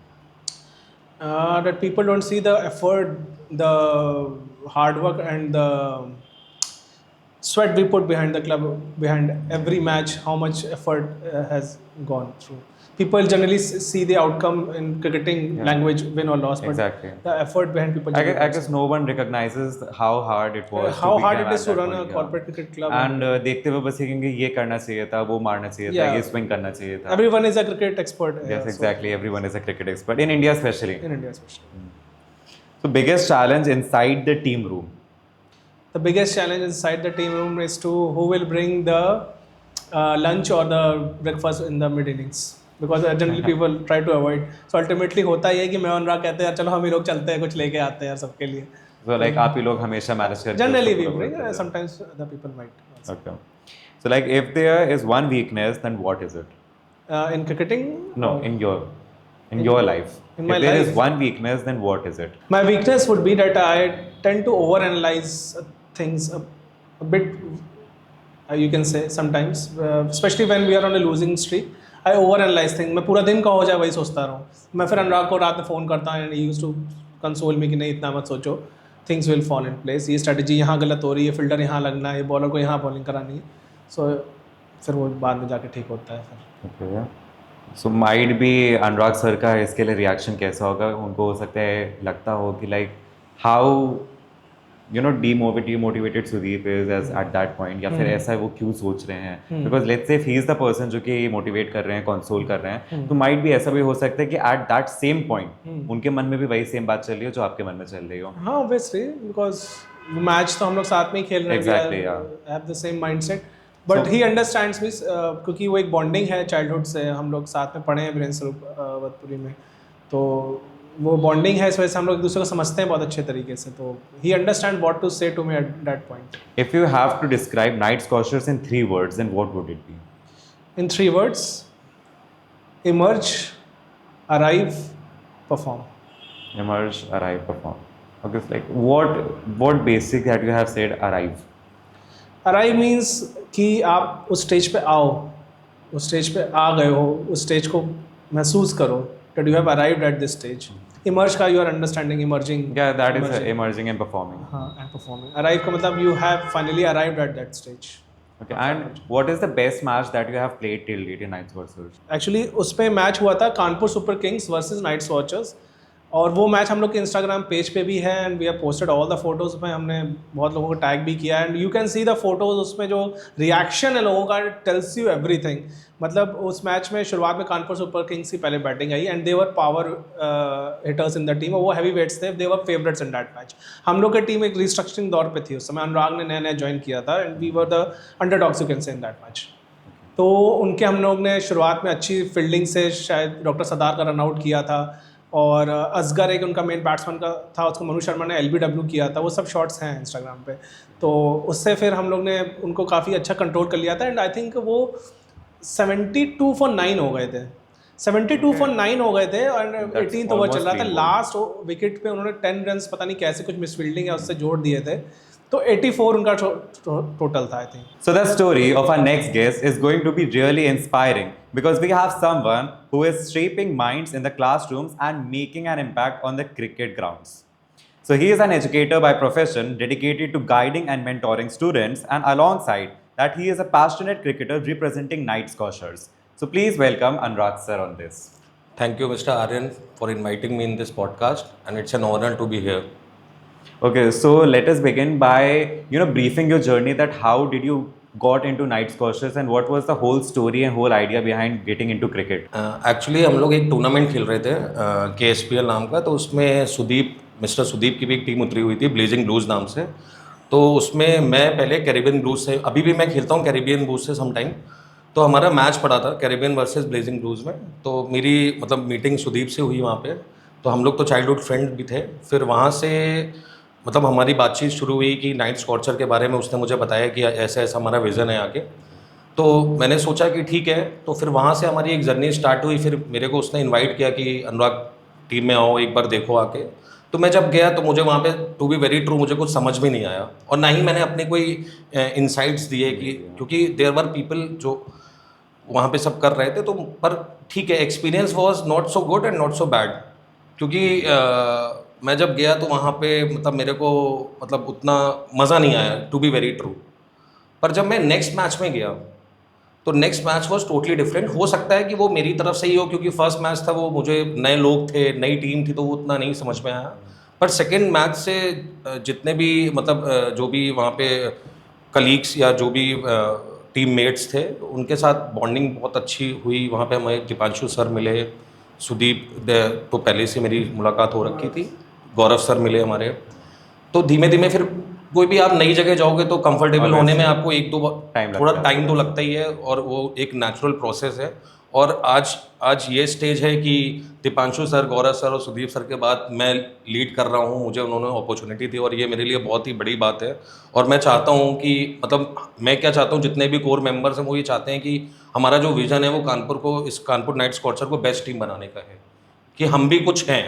That people don't see the effort, the hard work, and the sweat we put behind the club, behind every match, how much effort has gone through. People generally see the outcome in cricketing language, win or loss, but Exactly. the effort behind people. I guess no one recognizes how hard it was. How to hard become it is at to that run a point, corporate cricket club. And देखते हुए बस ये कहेंगे ये करना चाहिए था, वो मारना चाहिए था, Yeah. ये swing करना चाहिए था. Everyone is a cricket expert. Yes, so exactly. Everyone is a cricket expert in India, especially. in India, especially. So biggest challenge inside the team room. The biggest challenge inside the team room is to who will bring the lunch or the breakfast in the mid innings. Because generally people try to avoid. So ultimately होता ही है कि मैं और अनुराग कहते हैं यार चलो हम ही लोग चलते हैं, कुछ लेके आते हैं यार सबके लिए. So like आप ही लोग हमेशा मैनेज करते हो. Generally we उसको bring. पूरा करते हो. Sometimes other people might. Also. Okay. So like if there is one weakness, then what is it? In cricketing. No, in your life. In my if there is life. one weakness, then what is it? My weakness would be that I tend to overanalyze things a bit. You can say sometimes, especially when we are on a losing streak. I overanalyze things. मैं पूरा दिन का हो जाए वही सोचता रहूँ. मैं फिर अनुराग को रात में फ़ोन करता हूँ, and he used to console me कि नहीं इतना मत सोचो, things will fall in place. ये strategy यहाँ गलत हो रही है, फिल्डर यहाँ लगना है, बॉलर को यहाँ बॉलिंग करानी है. सो फिर वो बाद में जाके ठीक होता है फिर। Okay. सो माइट भी अनुराग सर का इसके लिए रिएक्शन कैसा होगा, उनको हो सकता है लगता हो कि like how demotivated Sudeep is as at that point, या फिर ऐसा वो क्यों सोच रहे हैं, because let's say he is the person जो कि मोटिवेट कर रहे हैं, कंसोल कर रहे हैं, तो माइट भी ऐसा भी हो सकता है कि एट दैट सेम पॉइंट उनके मन में भी वही सेम बात चल रही हो जो आपके मन में चल रही हो। हाँ ऑब्वियसली, बिकॉज मैच तो हम लोग साथ में ही खेल रहे हैं, Exactly, yeah. Have the same mindset, but he understands me, क्योंकि वो एक बॉन्डिंग है चाइल्डहुड से, हम लोग साथ में पढ़े हैं वीरेंद्र स्वरूप वतपुरी में, तो वो बॉन्डिंग है, इस वजह से हम लोग एक दूसरे को समझते हैं बहुत अच्छे तरीके से, तो he understand what to say to me at that point. If you have to describe Knight Scorchers in 3 words, then what would it be? In 3 words, emerge, arrive, perform. Emerge, arrive, perform. Okay, so like what basic that you have said arrive? Arrive means कि आप उस stage पे आओ, उस stage पे आ गए हो, उस स्टेज को महसूस करो, that you have arrived at this stage. Emerge का you are understanding, emerging. Yeah, that is emerging and performing. हाँ, and performing. Arrive का मतलब you have finally arrived at that stage. Okay, and what is the best match that you have played till date in Knight Scorchers? Actually उस पर match हुआ था Kanpur Super Kings versus night scorchers, और वो match हम लोग के Instagram page पे भी है, and we have posted all the photos में, हमने बहुत लोगों को टैग भी किया, and you can see the photos, उसमें जो रिएक्शन है लोगों का टेल्स यू एवरीथिंग। मतलब उस मैच में शुरुआत में कानपुर सुपर किंग्स की पहले batting I, and they were power hitters in the team, और वो हैवी वेट्स थे, दे वर फेवरेट्स इन दैट मैच। हम लोग की टीम एक रिस्ट्रक्चरिंग दौर पे थी उस समय, अनुराग ने नया नया ज्वाइन किया था, and we were the underdogs you can say in that match. तो उनके हम लोग ने शुरुआत में अच्छी फील्डिंग से शायद डॉक्टर सरदार का रन आउट किया था, और असगर एक उनका मेन बैट्समैन का था, उसको मनु शर्मा ने LBW किया था, वो सब शॉट्स हैं इंस्टाग्राम पे, तो उससे फिर हम लोग ने उनको काफ़ी अच्छा कंट्रोल कर लिया था, एंड आई थिंक वो 72 for 9 हो गए थे, 72 for 9 हो गए थे, और 18th ओवर चल रहा था, लास्ट विकेट पे उन्होंने 10 रन पता नहीं कैसे कुछ मिसफील्डिंग है उससे जोड़ दिए थे, तो 84 उनका टोटल था I think. So the story of our next guest is going to be really inspiring because we have someone who is shaping minds in the classrooms and making an impact on the cricket grounds. So he is an educator by profession, dedicated to guiding and mentoring students, and alongside that he is a passionate cricketer representing Knight Scorchers. So please welcome Anurag sir on this. Thank you, Mr. Aryan, for inviting me in this podcast, and it's an honor to be here. Okay, so let us begin by briefing your journey, that how did you got into Knight Scorchers and what was the whole story and whole idea behind getting into cricket? Actually हम लोग एक tournament खेल रहे थे KSPL नाम का, तो उसमें मिस्टर सुदीप की भी एक टीम उतरी हुई थी ब्लेजिंग ब्लूज नाम से। तो उसमें मैं पहले कैरिबियन ब्लूज से, अभी भी मैं खेलता हूँ कैरिबियन ब्लूज से समटाइम, तो हमारा मैच पड़ा था कैरिबियन वर्सेस ब्लेजिंग ब्लूज में। तो मेरी मतलब मीटिंग सुदीप से हुई वहाँ पे, तो हम लोग तो चाइल्डहुड फ्रेंड भी थे। फिर वहाँ से मतलब हमारी बातचीत शुरू हुई कि नाइट स्कॉचर के बारे में उसने मुझे बताया कि ऐसा ऐसा हमारा विज़न है आगे। तो मैंने सोचा कि ठीक है, तो फिर वहाँ से हमारी एक जर्नी स्टार्ट हुई। फिर मेरे को उसने इनवाइट किया कि अनुराग टीम में आओ, एक बार देखो आके। तो मैं जब गया तो मुझे वहाँ पे टू बी वेरी ट्रू मुझे कुछ समझ में नहीं आया, और ना ही मैंने अपने कोई इंसाइट्स दिए कि, क्योंकि देयर वर पीपल जो वहाँ पे सब कर रहे थे। तो पर ठीक है, experience was not so good and not so bad, क्योंकि मैं जब गया तो वहाँ पे मतलब मेरे को मतलब उतना मज़ा नहीं आया, टू बी वेरी ट्रू। पर जब मैं नेक्स्ट मैच में गया तो next match was totally different. हो सकता है कि वो मेरी तरफ से ही हो, क्योंकि फर्स्ट मैच था वो मुझे नए लोग थे, नई टीम थी, तो वो उतना नहीं समझ में आया। पर सेकेंड मैच से जितने भी मतलब जो भी वहाँ पे कलीग्स या जो भी टीम मेट्स थे, उनके साथ बॉन्डिंग बहुत अच्छी हुई। वहाँ पे हमें दीपांशु सर मिले, सुदीप तो पहले से मेरी मुलाकात हो रखी थी, गौरव सर मिले हमारे। तो धीमे धीमे फिर कोई भी आप नई जगह जाओगे तो कंफर्टेबल होने में आपको एक दो थोड़ा टाइम तो लगता ही है, और वो एक नेचुरल प्रोसेस है। और आज ये स्टेज है कि दीपांशु सर, गौरव सर और सुदीप सर के बाद मैं लीड कर रहा हूँ। मुझे उन्होंने अपॉर्चुनिटी दी, और ये मेरे लिए बहुत ही बड़ी बात है। और मैं चाहता हूँ कि मतलब मैं क्या चाहता हूँ, जितने भी कोर मेंबर्स हैं वो ये चाहते हैं कि हमारा जो विज़न है वो कानपुर को, इस कानपुर नाइट स्कॉचर को बेस्ट टीम बनाने का है, कि हम भी कुछ हैं।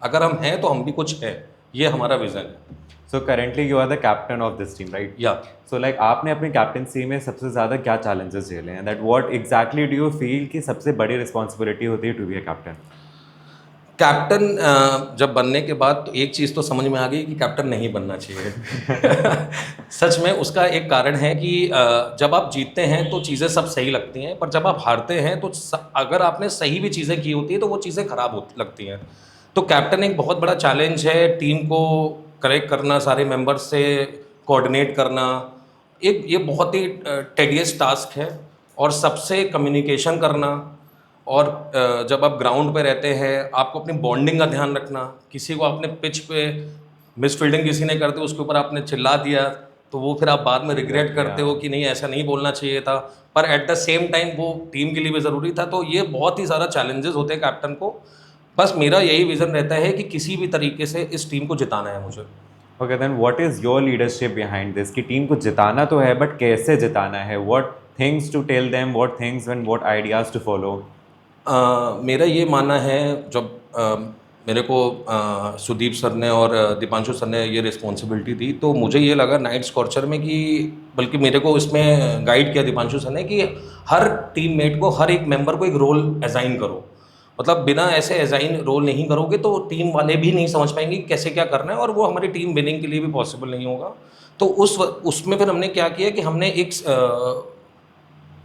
अगर हम हैं तो हम भी कुछ हैं, ये हमारा विज़न है। So currently you are the captain of this team, right? Yeah. So like आपने अपनी कैप्टनसी में सबसे ज़्यादा क्या challenges झेले हैं? That what exactly do you feel कि सबसे बड़ी responsibility होती है to be a captain? Captain जब बनने के बाद तो एक चीज़ तो समझ में आ गई कि कैप्टन नहीं बनना चाहिए। सच में उसका एक कारण है कि जब आप जीतते हैं तो चीज़ें सब सही लगती हैं, पर जब आप हारते हैं तो अगर आपने सही भी चीज़ें की होती है तो वो चीज़ें खराब हो लगती हैं। तो कैप्टन एक बहुत बड़ा चैलेंज है, टीम को करेक्ट करना, सारे मेंबर्स से कोऑर्डिनेट करना, एक ये बहुत ही टेडियस टास्क है। और सबसे कम्युनिकेशन करना, और जब आप ग्राउंड पे रहते हैं आपको अपनी बॉन्डिंग का ध्यान रखना। किसी को आपने पिच पे मिस फील्डिंग किसी ने करते उसके ऊपर आपने चिल्ला दिया तो वो फिर आप बाद में रिग्रेट करते हो कि नहीं ऐसा नहीं बोलना चाहिए था, पर एट द सेम टाइम वो टीम के लिए भी ज़रूरी था। तो ये बहुत ही ज़्यादा चैलेंजेस होते हैं कैप्टन को। बस मेरा यही विज़न रहता है कि किसी भी तरीके से इस टीम को जिताना है मुझे। Okay, then what is your leadership behind this? कि टीम को जिताना तो है, बट कैसे जिताना है? What things to tell them, what things and what ideas to follow? मेरा ये मानना है, जब मेरे को सुदीप सर ने और दीपांशु सर ने ये रिस्पॉन्सिबिलिटी दी तो मुझे ये लगा नाइट स्कॉर्चर में कि, बल्कि मेरे को इसमें गाइड किया दीपांशु सर ने कि हर टीममेट को, हर एक मेंबर को एक रोल असाइन करो। मतलब बिना ऐसे असाइन रोल नहीं करोगे तो टीम वाले भी नहीं समझ पाएंगे कि कैसे क्या करना है, और वो हमारी टीम विनिंग के लिए भी पॉसिबल नहीं होगा। तो उसमें फिर हमने क्या किया कि हमने एक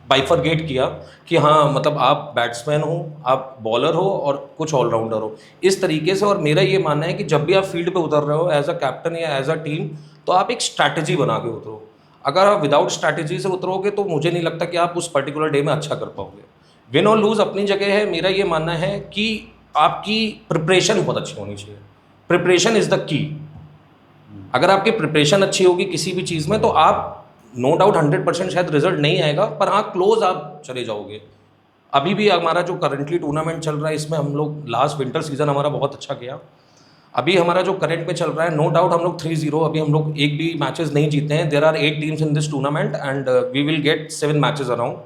बाइफरगेट किया कि हाँ मतलब आप बैट्समैन हो, आप बॉलर हो और कुछ ऑलराउंडर हो, इस तरीके से। और मेरा ये मानना है कि जब भी आप फील्ड पे उतर रहे हो एज अ कैप्टन या एज अ टीम, तो आप एक स्ट्रैटेजी बना के उतरो। अगर आप विदाउट स्ट्रैटेजी से उतरोगे तो मुझे नहीं लगता कि आप उस पर्टिकुलर डे में अच्छा कर पाओगे। विन और लूज़ अपनी जगह है, मेरा ये मानना है कि आपकी प्रिपरेशन बहुत अच्छी होनी चाहिए। Preparation is the key. अगर आपकी प्रिपरेशन अच्छी होगी किसी भी चीज़ में तो आप नो डाउट 100% शायद रिजल्ट नहीं आएगा, पर हाँ क्लोज आप चले जाओगे। अभी भी हमारा जो करंटली टूर्नामेंट चल रहा है इसमें हम लोग लास्ट विंटर सीजन हमारा बहुत अच्छा किया। अभी हमारा जो करंट में चल रहा है, नो डाउट हम लोग 3-0, अभी हम लोग एक भी मैचेस नहीं जीते हैं। There are 8 teams in this tournament and we will get 7 matches around,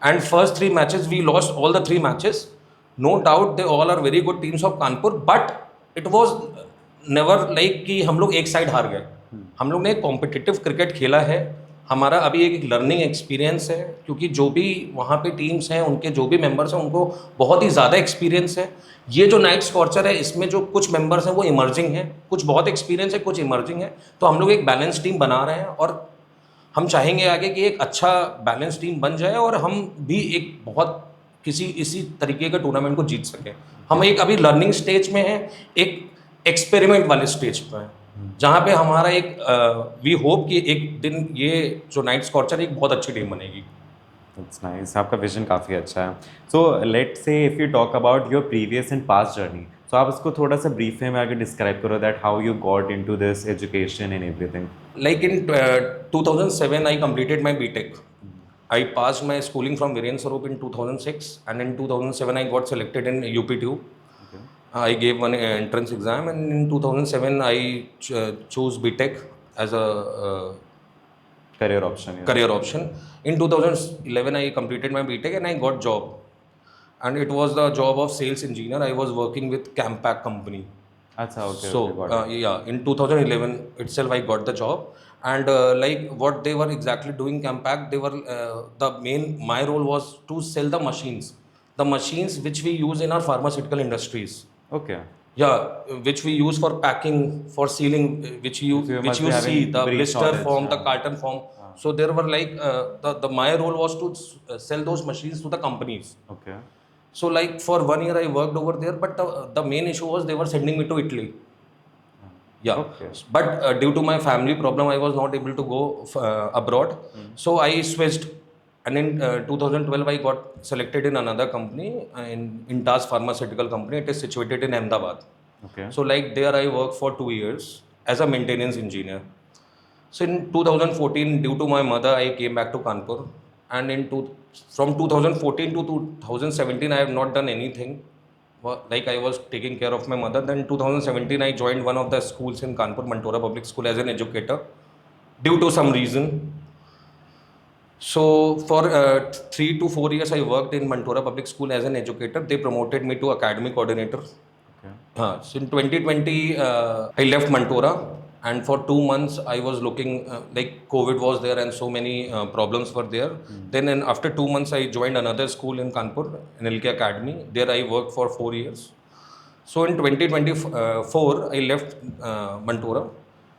and first 3 matches we lost all the 3 matches. No doubt they all are very good teams of Kanpur, but it was never like कि हम लोग एक side हार गए। हम लोग ने competitive cricket खेला है। हमारा अभी एक लर्निंग एक्सपीरियंस है, क्योंकि जो भी वहाँ पे टीम्स हैं उनके जो भी मेंबर्स हैं उनको बहुत ही ज़्यादा एक्सपीरियंस है। ये जो नाइट स्कॉर्चर है इसमें जो कुछ मेंबर्स हैं वो इमर्जिंग हैं, कुछ बहुत एक्सपीरियंस है, कुछ इमर्जिंग है। तो हम लोग एक बैलेंस टीम बना रहे हैं और हम चाहेंगे आगे कि एक अच्छा बैलेंस टीम बन जाए और हम भी एक बहुत इसी तरीके का टूर्नामेंट को जीत सकें। हम एक अभी लर्निंग स्टेज में हैं, एक एक्सपेरिमेंट वाले स्टेज पर हैं, जहाँ पे हमारा एक वी होप कि एक दिन ये जो नाइट स्कॉर्चर एक बहुत अच्छी टीम बनेगी। That's nice. आपका विजन काफ़ी अच्छा है। So let's say if you talk about your previous and past journey, so आप उसको थोड़ा सा ब्रीफ में आगे डिस्क्राइब करो that how you got into this education and everything. Like in 2007 I completed my BTech. I passed my schooling from Viren Sarup in 2006, and in 2007 I got selected in UP2. I gave one entrance exam, and in 2007 I chose BTech as a Career option. Yeah. career option. In 2011 I completed my BTech and I got job, and it was the job of sales engineer. I was working with Campac company. अच्छा, okay. So okay, got it. yeah, in 2011 itself I got the job, and like what they were exactly doing Campac, they were my role was to sell the machines which we use in our pharmaceutical industries. Okay. Yeah, which we use for packing, for sealing, which you must be see having the brief blister knowledge, form, the yeah. carton form. So there were like my role was to sell those machines to the companies. Okay. So like for 1 year I worked over there, but the main issue was they were sending me to Italy. Yeah, Okay. but due to my family problem I was not able to go abroad. So I switched, and in 2012 I got selected in another company, in Intas Pharmaceutical Company. It is situated in Ahmedabad. Okay. So like there I worked for 2 years as a maintenance engineer. So in 2014, due to my mother, I came back to Kanpur, and from 2014 to 2017 I have not done anything. Like I was taking care of my mother. Then 2017 I joined one of the schools in Kanpur, Mantora Public School, as an educator due to some reason. So for 3 to 4 years I worked in Mantora Public School as an educator. They promoted me to academy coordinator. Okay. So in 2020 I left Mantora, and for 2 months I was looking like COVID was there and so many problems were there. Then after 2 months I joined another school in Kanpur, NLK Academy. There I worked for 4 years. So in 2024, I left Mantura,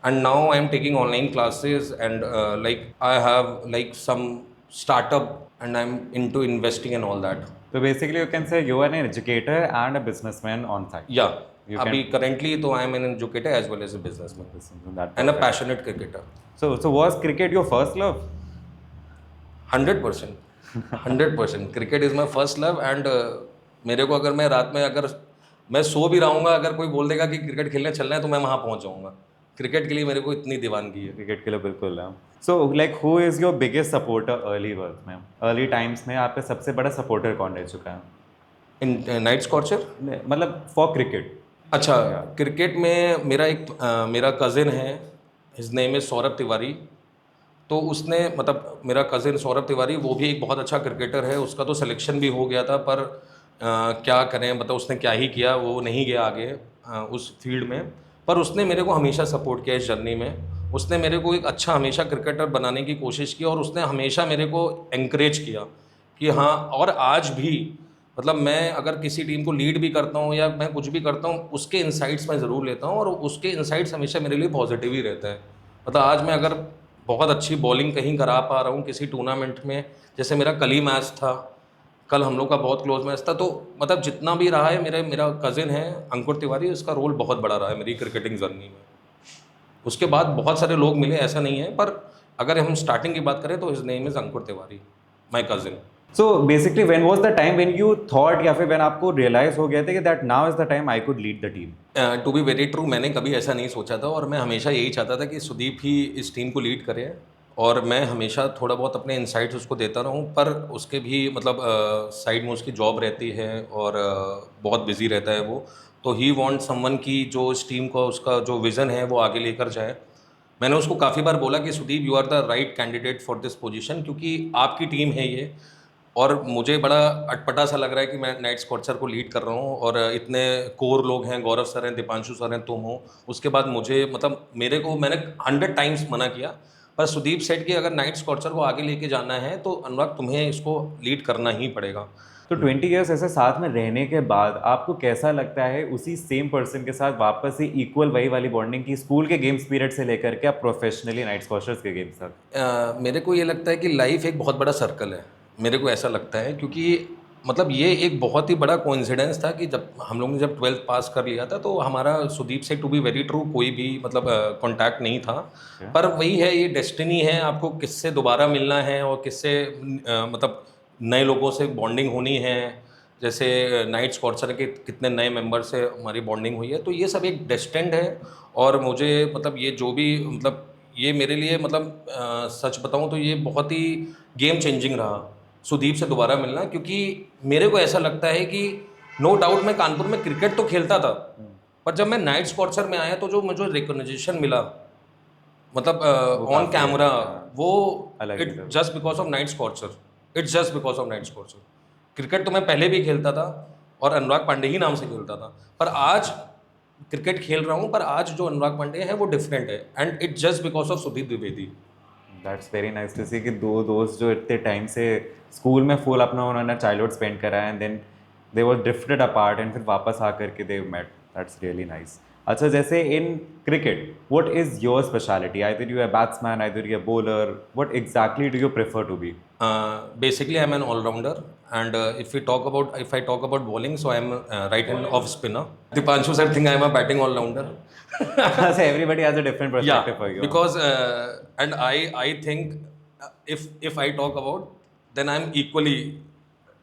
and now I am taking online classes, and like I have like some startup, and I'm into investing and all that. So basically, you can say you are an educator and a businessman on side. Yeah, You अभी can currently तो I am an educator as well as a businessman that and a perfect. passionate cricketer. So was cricket your first love? 100%, 100%. Cricket is my first love, and मेरे को अगर मैं रात में अगर मैं सो भी रहूँगा, अगर कोई बोल देगा कि क्रिकेट खेलने चलना है तो मैं वहाँ पहुँच जाऊँगा. क्रिकेट के लिए मेरे को इतनी दीवानगी है. क्रिकेट के लिए बिल्कुल है. So like who is your biggest supporter early work में? Early times में आपका सबसे बड़ा सपोर्टर कौन रह चुका है? इन नाइट स्कॉर्चर, मतलब फॉर क्रिकेट. अच्छा, क्रिकेट में मेरा कज़िन है, his name is Saurabh Tiwari. तो उसने मतलब मेरा कज़िन सौरभ तिवारी, वो भी एक बहुत अच्छा क्रिकेटर है. उसका तो सिलेक्शन भी हो गया था, पर क्या करें, मतलब उसने क्या ही किया, वो नहीं गया आगे उस फील्ड में. पर उसने मेरे को हमेशा सपोर्ट किया इस जर्नी में. उसने मेरे को एक अच्छा हमेशा क्रिकेटर बनाने की कोशिश की, और उसने हमेशा मेरे को एनकरेज किया कि हाँ. और आज भी मतलब मैं अगर किसी टीम को लीड भी करता हूँ या मैं कुछ भी करता हूँ, उसके इनसाइट्स मैं ज़रूर लेता हूँ, और उसके इनसाइट्स हमेशा मेरे लिए पॉजिटिव ही रहते हैं. मतलब आज मैं अगर बहुत अच्छी बॉलिंग कहीं करा पा रहा हूँ किसी टूर्नामेंट में, जैसे मेरा कल ही मैच था, कल हम लोग का बहुत क्लोज मैच था, तो मतलब जितना भी रहा है, मेरा कज़िन है अंकुर तिवारी, उसका रोल बहुत बड़ा रहा है मेरी क्रिकेटिंग जर्नी में. उसके बाद बहुत सारे लोग मिले, ऐसा नहीं है, पर अगर हम स्टार्टिंग की बात करें तो his name is Ankur Tiwari, my cousin. So basically when was the time when you thought या फिर when आपको realize हो गया था कि that now is the time I could lead the team? To be very true, मैंने कभी ऐसा नहीं सोचा था, और मैं हमेशा यही चाहता था कि सुदीप ही इस टीम को लीड करे, और मैं हमेशा थोड़ा बहुत अपने इनसाइट्स उसको देता रहूं. पर उसके भी मतलब साइड में उसकी जॉब रहती है, और बहुत बिजी रहता है वो. तो ही वांट समवन की जो इस टीम को उसका जो विज़न है वो आगे लेकर जाए. मैंने उसको काफ़ी बार बोला कि Sudeep, you are the right candidate for this position, क्योंकि आपकी टीम है ये, और मुझे बड़ा अटपटा सा लग रहा है कि मैं नाइट स्कॉर्चर को लीड कर रहा हूँ, और इतने कोर लोग हैं, गौरव सर हैं, दीपांशु सर हैं, तुम हो. उसके बाद मुझे मतलब मैंने 100 टाइम्स मना किया, पर सुदीप सेट कि अगर नाइट स्कॉर्चर को आगे लेके जाना है तो अनुराग तुम्हें इसको लीड करना ही पड़ेगा. तो 20 इयर्स ऐसे साथ में रहने के बाद आपको कैसा लगता है उसी सेम पर्सन के साथ वापस से इक्वल वही वाली बॉन्डिंग की, स्कूल के गेम्स पीरियड से लेकर के आप प्रोफेशनली नाइट स्कॉर्चर्स के गेम्स तक? मेरे को ये लगता है कि लाइफ एक बहुत बड़ा सर्कल है, मेरे को ऐसा लगता है, क्योंकि मतलब ये एक बहुत ही बड़ा कोइंसिडेंस था कि जब हम लोग ने जब 12th पास कर लिया था, तो हमारा सुदीप से टू बी वेरी ट्रू कोई भी मतलब कांटेक्ट नहीं था. पर वही है, ये डेस्टिनी है, आपको किससे दोबारा मिलना है और किससे मतलब नए लोगों से बॉन्डिंग होनी है. जैसे नाइट स्कॉर्चर के कितने नए मेंबर से हमारी बॉन्डिंग हुई है, तो ये सब एक डेस्टिन्ड है. और मुझे मतलब ये जो भी मतलब ये मेरे लिए मतलब सच बताऊं तो ये बहुत ही गेम चेंजिंग रहा सुदीप से दोबारा मिलना, क्योंकि मेरे को ऐसा लगता है कि नो डाउट मैं कानपुर में क्रिकेट तो खेलता था, पर जब मैं नाइट स्कॉर्चर में आया तो जो मुझे रिकॉग्निशन मिला मतलब ऑन कैमरा, वो it just because of night scorcher. It's just because of night scorcher. Cricket तो मैं पहले भी खेलता था और अनुराग पांडे ही नाम से खेलता था, पर आज क्रिकेट खेल रहा हूँ, पर आज जो अनुराग पांडे है वो डिफरेंट है, and it just because of Sudeep Dwivedi. That's very nice to see कि दो दोस्त जो इतने टाइम से स्कूल में फुल अपना उन्होंने चाइल्डहुड स्पेंड करा है, and then they were drifted apart and फिर वापस आकर के they met. That's really nice. अच्छा, जैसे in cricket what is your speciality? Either you are batsman, either you are bowler, what exactly do you prefer to be? Basically I'm an all-rounder, and if I talk about bowling, so I am right hand off spinner. Dipanshu sir think I am a batting all-rounder. So everybody has a different perspective for you. Because and I think if I talk about, then I'm equally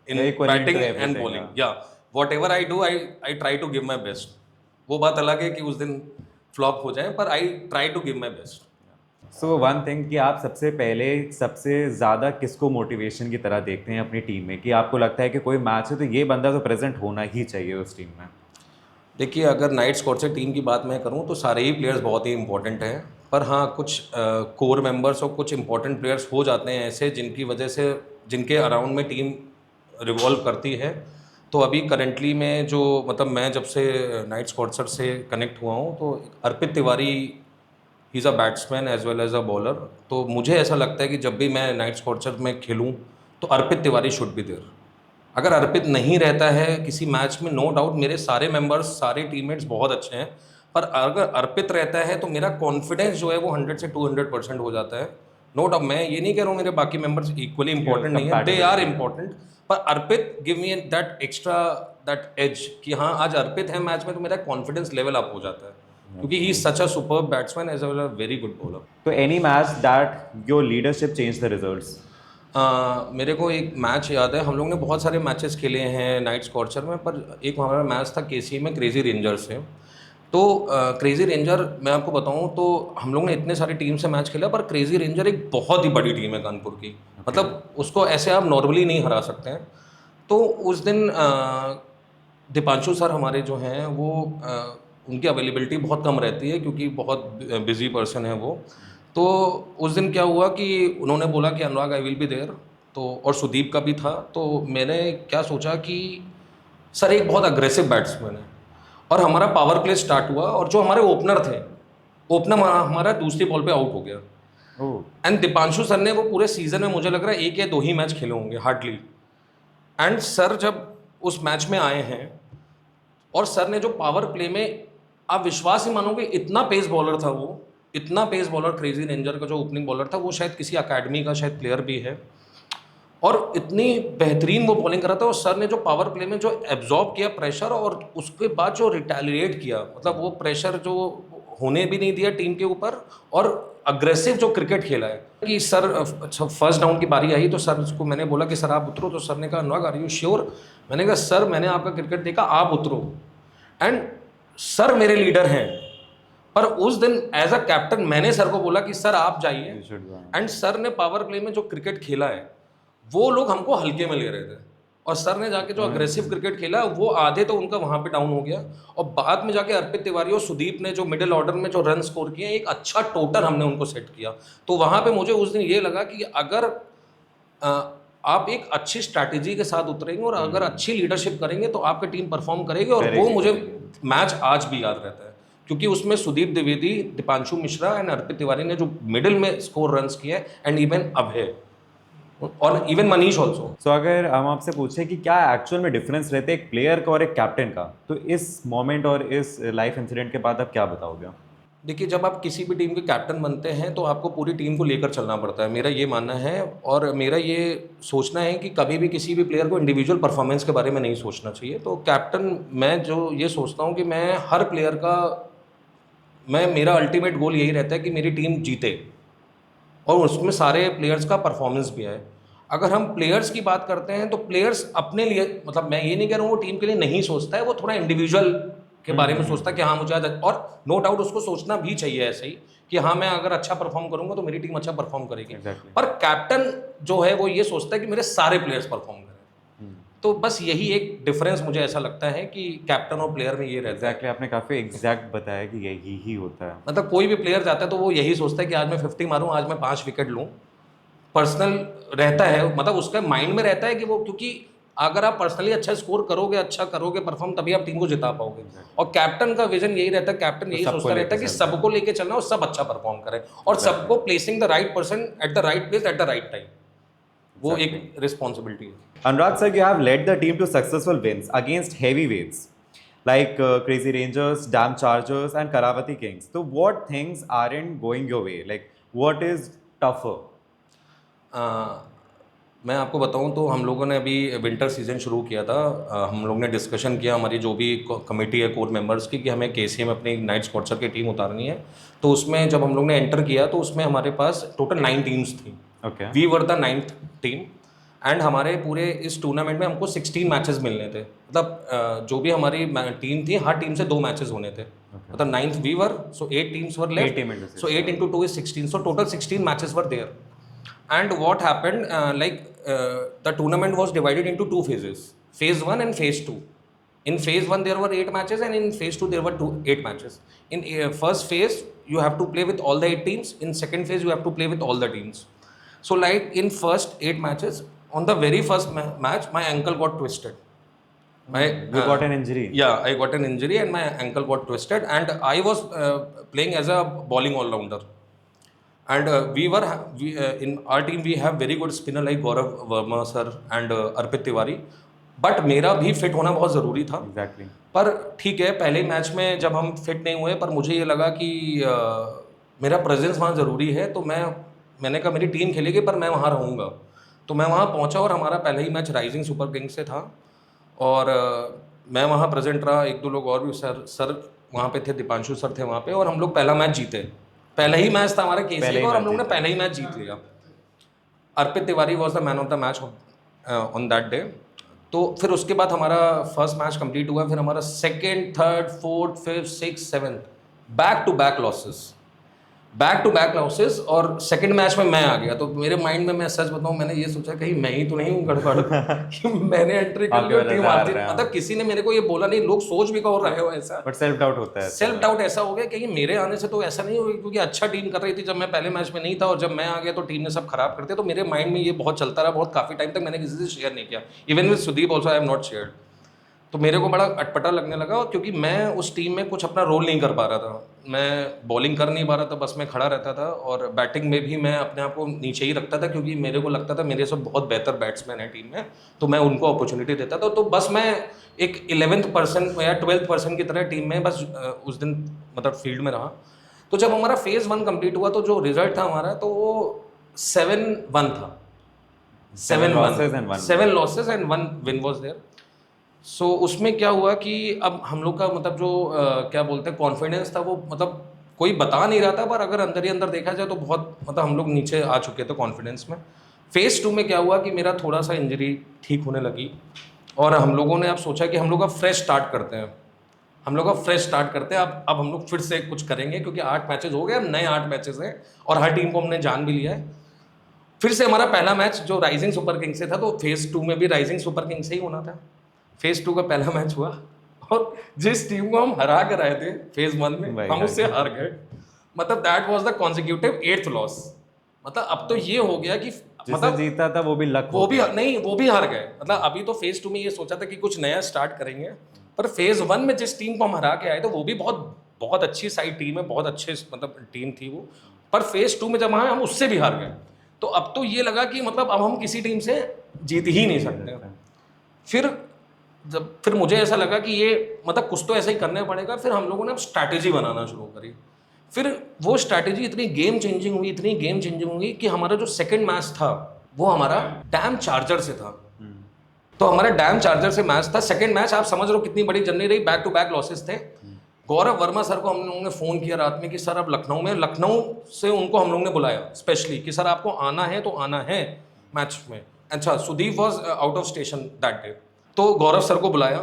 in Equally batting into and everything, bowling. Yeah, whatever I do, I try to give my best. वो बात अलग है कि उस दिन flop हो जाए, पर I try to give my best. So one thing कि आप सबसे पहले सबसे ज़्यादा किसको मोटिवेशन की तरह देखते हैं अपनी टीम में, कि आपको लगता है कि कोई मैच है तो ये बंदा तो प्रेजेंट होना ही चाहिए उस टीम में? देखिए, अगर नाइट स्कॉर्चर टीम की बात मैं करूं तो सारे ही प्लेयर्स बहुत ही इंपॉर्टेंट हैं, पर हाँ कुछ कोर मेंबर्स और कुछ इंपॉर्टेंट प्लेयर्स हो जाते हैं ऐसे जिनकी वजह से जिनके अराउंड में टीम रिवॉल्व करती है. तो अभी करंटली में जो मतलब मैं जब से नाइट स्कॉर्चर से कनेक्ट हुआ हूँ, तो Arpit Tiwari he is a batsman as well as a bowler. तो मुझे ऐसा लगता है कि जब भी मैं नाइट स्कॉर्चर में खेलूँ तो Arpit Tiwari should be there. अगर अर्पित नहीं रहता है किसी मैच में, नो डाउट मेरे सारे मेंबर्स, सारे टीममेट्स बहुत अच्छे हैं, पर अगर अर्पित रहता है तो मेरा कॉन्फिडेंस जो है वो 100 से 200% हो जाता है। नो डाउट, मैं ये नहीं कह रहा हूँ मेरे बाकी मेंबर्स इक्वली इंपॉर्टेंट नहीं है, दे आर इंपॉर्टेंट, पर Arpit give me that extra, that edge कि हाँ आज अर्पित है मैच में तो मेरा कॉन्फिडेंस लेवल अप हो जाता है, क्योंकि he is such a superb batsman as well a very good bowler. तो any match that your leadership change the results? मेरे को एक मैच याद है, हम लोग ने बहुत सारे मैचेस खेले हैं नाइट स्कॉर्चर में, पर एक हमारा मैच था केसी में क्रेजी रेंजर से। तो क्रेजी रेंजर मैं आपको बताऊं तो हम लोग ने इतने सारी टीम से मैच खेला, पर क्रेजी रेंजर एक बहुत ही बड़ी टीम है कानपुर की, मतलब उसको ऐसे आप नॉर्मली नहीं हरा सकते हैं। तो उस दिन दीपांशु सर हमारे जो हैं वो उनकी अवेलेबिलिटी बहुत कम रहती है क्योंकि बहुत बिजी पर्सन है वो। तो उस दिन क्या हुआ कि उन्होंने बोला कि अनुराग आई विल बी देयर, तो और सुदीप का भी था। तो मैंने क्या सोचा कि सर एक बहुत अग्रेसिव बैट्समैन है, और हमारा पावर प्ले स्टार्ट हुआ, और जो हमारे ओपनर थे, ओपनर हमारा दूसरी बॉल पे आउट हो गया। एंड दीपांशु सर ने वो पूरे सीजन में मुझे लग रहा है 1 या 2 ही मैच खेले होंगे हार्डली। एंड सर जब उस मैच में आए हैं और सर ने जो पावर प्ले में, आप विश्वास ही मानोगे इतना पेस बॉलर था वो, इतना पेस बॉलर क्रेजी रेंजर का जो ओपनिंग बॉलर था वो शायद किसी अकेडमी का शायद प्लेयर भी है, और इतनी बेहतरीन वो बॉलिंग कर रहा था। और सर ने जो पावर प्ले में जो एब्जॉर्ब किया प्रेशर, और उसके बाद जो रिटेलिएट किया, मतलब वो प्रेशर जो होने भी नहीं दिया टीम के ऊपर, और अग्रेसिव जो क्रिकेट खेला है कि सर फर्स्ट डाउन की बारी आई तो सर को मैंने बोला कि सर आप उतरो, तो सर ने कहा अनुराग आर यू श्योर? मैंने कहा सर मैंने आपका क्रिकेट देखा, आप उतरो। एंड सर मेरे लीडर हैं, पर उस दिन एज अ कैप्टन मैंने सर को बोला कि सर आप जाइए। एंड सर ने पावर प्ले में जो क्रिकेट खेला है वो लोग हमको हल्के में ले रहे थे, और सर ने जाके जो अग्रेसिव क्रिकेट खेला वो आधे तो उनका वहां पे डाउन हो गया, और बाद में जाके अर्पित तिवारी और सुदीप ने जो मिडिल ऑर्डर में जो रन स्कोर किए, एक अच्छा टोटल हमने उनको सेट किया। तो वहां पे मुझे उस दिन ये लगा कि अगर आप एक अच्छी स्ट्रैटेजी के साथ उतरेंगे और अगर अच्छी लीडरशिप करेंगे तो आपकी टीम परफॉर्म करेगी। और वो मुझे मैच आज भी याद रहता है, क्योंकि उसमें सुदीप द्विवेदी, दीपांशु मिश्रा एंड अर्पित तिवारी ने जो मिडिल में स्कोर रन्स किए, एंड इवन अभय और इवन मनीष ऑल्सो। सो अगर हम आपसे पूछे कि क्या एक्चुअल में डिफरेंस रहते हैं एक प्लेयर का और एक कैप्टन का, तो इस मोमेंट और इस लाइफ इंसिडेंट के बाद आप क्या बताओगे? देखिए, जब आप किसी भी टीम के कैप्टन बनते हैं तो आपको पूरी टीम को लेकर चलना पड़ता है, मेरा ये मानना है। और मेरा ये सोचना है कि कभी भी किसी भी प्लेयर को इंडिविजुअल परफॉर्मेंस के बारे में नहीं सोचना चाहिए। तो कैप्टन मैं जो ये सोचता हूँ कि मैं हर प्लेयर का, मेरा अल्टीमेट गोल यही रहता है कि मेरी टीम जीते, और उसमें सारे प्लेयर्स का परफॉर्मेंस भी है। अगर हम प्लेयर्स की बात करते हैं तो प्लेयर्स अपने लिए, मतलब मैं ये नहीं कह रहा हूँ वो टीम के लिए नहीं सोचता है, वो थोड़ा इंडिविजुअल के बारे में सोचता है कि हाँ मुझे आज, और नो डाउट उसको सोचना भी चाहिए ऐसे ही कि हाँ मैं अगर अच्छा परफॉर्म करूंगा तो मेरी टीम अच्छा परफॉर्म करेगी। पर कैप्टन जो है वो ये सोचता है कि मेरे सारे प्लेयर्स परफॉर्म करें। तो बस यही एक डिफरेंस मुझे ऐसा लगता है कि कैप्टन और प्लेयर में ये रहता है। आपने काफ़ी एग्जैक्ट बताया कि यही ही होता है। मतलब कोई भी प्लेयर जाता है तो वो यही सोचता है कि आज मैं 50 मारूं, आज मैं 5 विकेट लूं। पर्सनल रहता है, मतलब उसका माइंड में रहता है कि वो, क्योंकि अगर आप पर्सनली अच्छा स्कोर करोगे, अच्छा करोगे परफॉर्म, तभी आप टीम को जिता पाओगे। और कैप्टन का विजन यही रहता है, कैप्टन यही सोचता रहता है कि सबको लेके चलना और सब अच्छा परफॉर्म करें, और सबको placing the right person at the right place at the right time, वो एक रिस्पॉन्सिबिलिटी है। Anurag sir, you have led the team to successful wins against heavyweights like Crazy Rangers, Dam Chargers, and Karavati Kings. So, what things aren't going your way? Like, what is tougher? मैं आपको बताऊं तो हम लोगों ने अभी winter season शुरू किया था। हम लोग ने डिस्कशन किया, हमारी जो भी कमेटी है कोर मेंबर्स की, कि हमें केसी में अपनी नाइट स्कॉर्चर की टीम उतारनी है। तो उसमें जब हम लोग ने एंटर किया तो उसमें हमारे पास टोटल 9 टीम्स थी। We were the 9th team, and हमारे पूरे इस टूर्नामेंट में हमको 16 मैचेस मिलने थे। मतलब जो भी हमारी टीम थी, हर टीम से 2 मैचेस होने थे। मतलब 9th we were, so 8 teams were left, so 8 into 2 is 16, so total 16 matches were there. And what happened, the tournament was divided into 2 phases, phase 1 and phase 2. In phase 1 there were 8 matches, and in phase 2 there were 8 matches. In first phase you have to play with all the 8 teams, in second phase you have to play with all the teams. So like in first 8 matches, on the very first match my ankle got twisted. You got an injury? Yeah, I got an injury and my ankle got twisted, and I was playing as a bowling all-rounder. And in our team we have very good spinner like Gaurav Verma sir and Arpit Tiwari. But मेरा भी fit होना बहुत ज़रूरी था। Exactly. पर ठीक है, पहले मैच में जब हम फिट नहीं हुए, पर मुझे ये लगा कि मेरा प्रेजेंस वहाँ ज़रूरी है, तो मैंने कहा मेरी टीम खेलेगी पर मैं वहाँ रहूँगा। तो मैं वहाँ पहुँचा और हमारा पहला ही मैच राइजिंग सुपर किंग्स से था और मैं वहाँ प्रेजेंट रहा, एक दो लोग और भी सर वहाँ पे थे, दीपांशु सर थे वहाँ पे, और हम लोग पहला मैच जीते। पहला ही मैच था हमारा केसी का और हम लोग ने पहला ही मैच जीत लिया। Arpit Tiwari was the man of the match on that day. तो फिर उसके बाद हमारा फर्स्ट मैच कंप्लीट हुआ, फिर हमारा second, third, fourth, fifth, six, seventh back to back losses और सेकंड मैच में मैं आ गया। तो मेरे माइंड में, मैं सच बताऊं, मैंने ये सोचा कहीं मैं ही तो नहीं हूँ गड़बड़ कि मैंने एंट्री कर ली, टीम हारती। मतलब किसी ने मेरे को ये बोला नहीं, लोग सोच भी कर रहे हो ऐसा, बट सेल्फ डाउट होता है। सेल्फ डाउट ऐसा हो गया कि मेरे आने से तो ऐसा नहीं होगा, क्योंकि अच्छा टीम कर रही थी जब मैं पहले मैच में नहीं था, और जब मैं आ गया तो टीम ने सब खराब कर दिया। तो मेरे माइंड में ये बहुत चलता रहा, बहुत काफी टाइम तक मैंने किसी से शेयर नहीं किया, even with Sudeep also I have not shared. तो मेरे को बड़ा अटपटा लगने लगा, क्योंकि मैं उस टीम में कुछ अपना रोल नहीं कर पा रहा था। मैं बॉलिंग कर नहीं पा रहा था, बस मैं खड़ा रहता था, और बैटिंग में भी मैं अपने आप को नीचे ही रखता था, क्योंकि मेरे को लगता था मेरे से बहुत बेहतर बैट्समैन है टीम में, तो मैं उनको अपॉर्चुनिटी देता था। तो बस मैं एक 11th पर्सन या 12th पर्सन की तरह टीम में बस उस दिन मतलब फील्ड में रहा। तो जब हमारा फेज़ 1 कंप्लीट हुआ, तो जो रिजल्ट था हमारा, तो वो 7-1 था। 7 losses and 1 win was there. So उसमें क्या हुआ कि अब हम लोग का मतलब जो क्या बोलते हैं कॉन्फिडेंस था, वो मतलब कोई बता नहीं रहा था, पर अगर अंदर ही अंदर देखा जाए तो बहुत मतलब हम लोग नीचे आ चुके थे कॉन्फिडेंस में। फेज़ 2 में क्या हुआ कि मेरा थोड़ा सा इंजरी ठीक होने लगी, और हम लोगों ने अब सोचा कि हम लोग अब फ्रेश स्टार्ट करते हैं। अब हम लोग फिर से कुछ करेंगे, क्योंकि 8 मैचेस हो गए, अब नए 8 मैचेस हैं और हर टीम को हमने जान भी लिया है। फिर से हमारा पहला मैच जो राइजिंग सुपर किंग्स से था, तो फेज़ 2 में भी राइजिंग सुपर किंग्स से ही होना था। फेज़ 2 का पहला मैच हुआ, और जिस टीम को हम हरा कर आए थे फेज़ 1 में, हम उससे हार गए। मतलब that was the consecutive 8th loss. मतलब अब तो ये हो गया कि मतलब जीता था वो भी लक, वो भी हार गए। मतलब अभी तो फेज़ 2 में ये सोचा था कि कुछ नया स्टार्ट करेंगे, पर फेज़ 1 में जिस टीम को हम हरा के आए थे, वो भी बहुत अच्छी साइड टीम है, बहुत अच्छे मतलब टीम थी वो, पर फेज़ 2 में जब आए हम उससे भी हार गए। तो अब तो ये लगा कि मतलब अब हम किसी टीम से जीत ही नहीं सकते। फिर मुझे ऐसा लगा कि ये मतलब कुछ तो ऐसा ही करना पड़ेगा। फिर हम लोगों ने अब स्ट्रैटेजी बनाना शुरू करी। फिर वो स्ट्रैटेजी इतनी गेम चेंजिंग हुई कि हमारा जो सेकंड मैच था वो हमारा डैम चार्जर से था। तो हमारा डैम चार्जर से मैच था। सेकंड मैच आप समझ रहे हो कितनी बड़ी जर्नी रही, बैक टू बैक लॉसेस थे। गौरव वर्मा सर को हम लोगों ने फ़ोन किया रात में कि सर अब लखनऊ से उनको हम लोग ने बुलाया स्पेशली कि सर आपको आना है तो आना है मैच में। अच्छा, Sudeep was out of station that day, तो गौरव सर को बुलाया।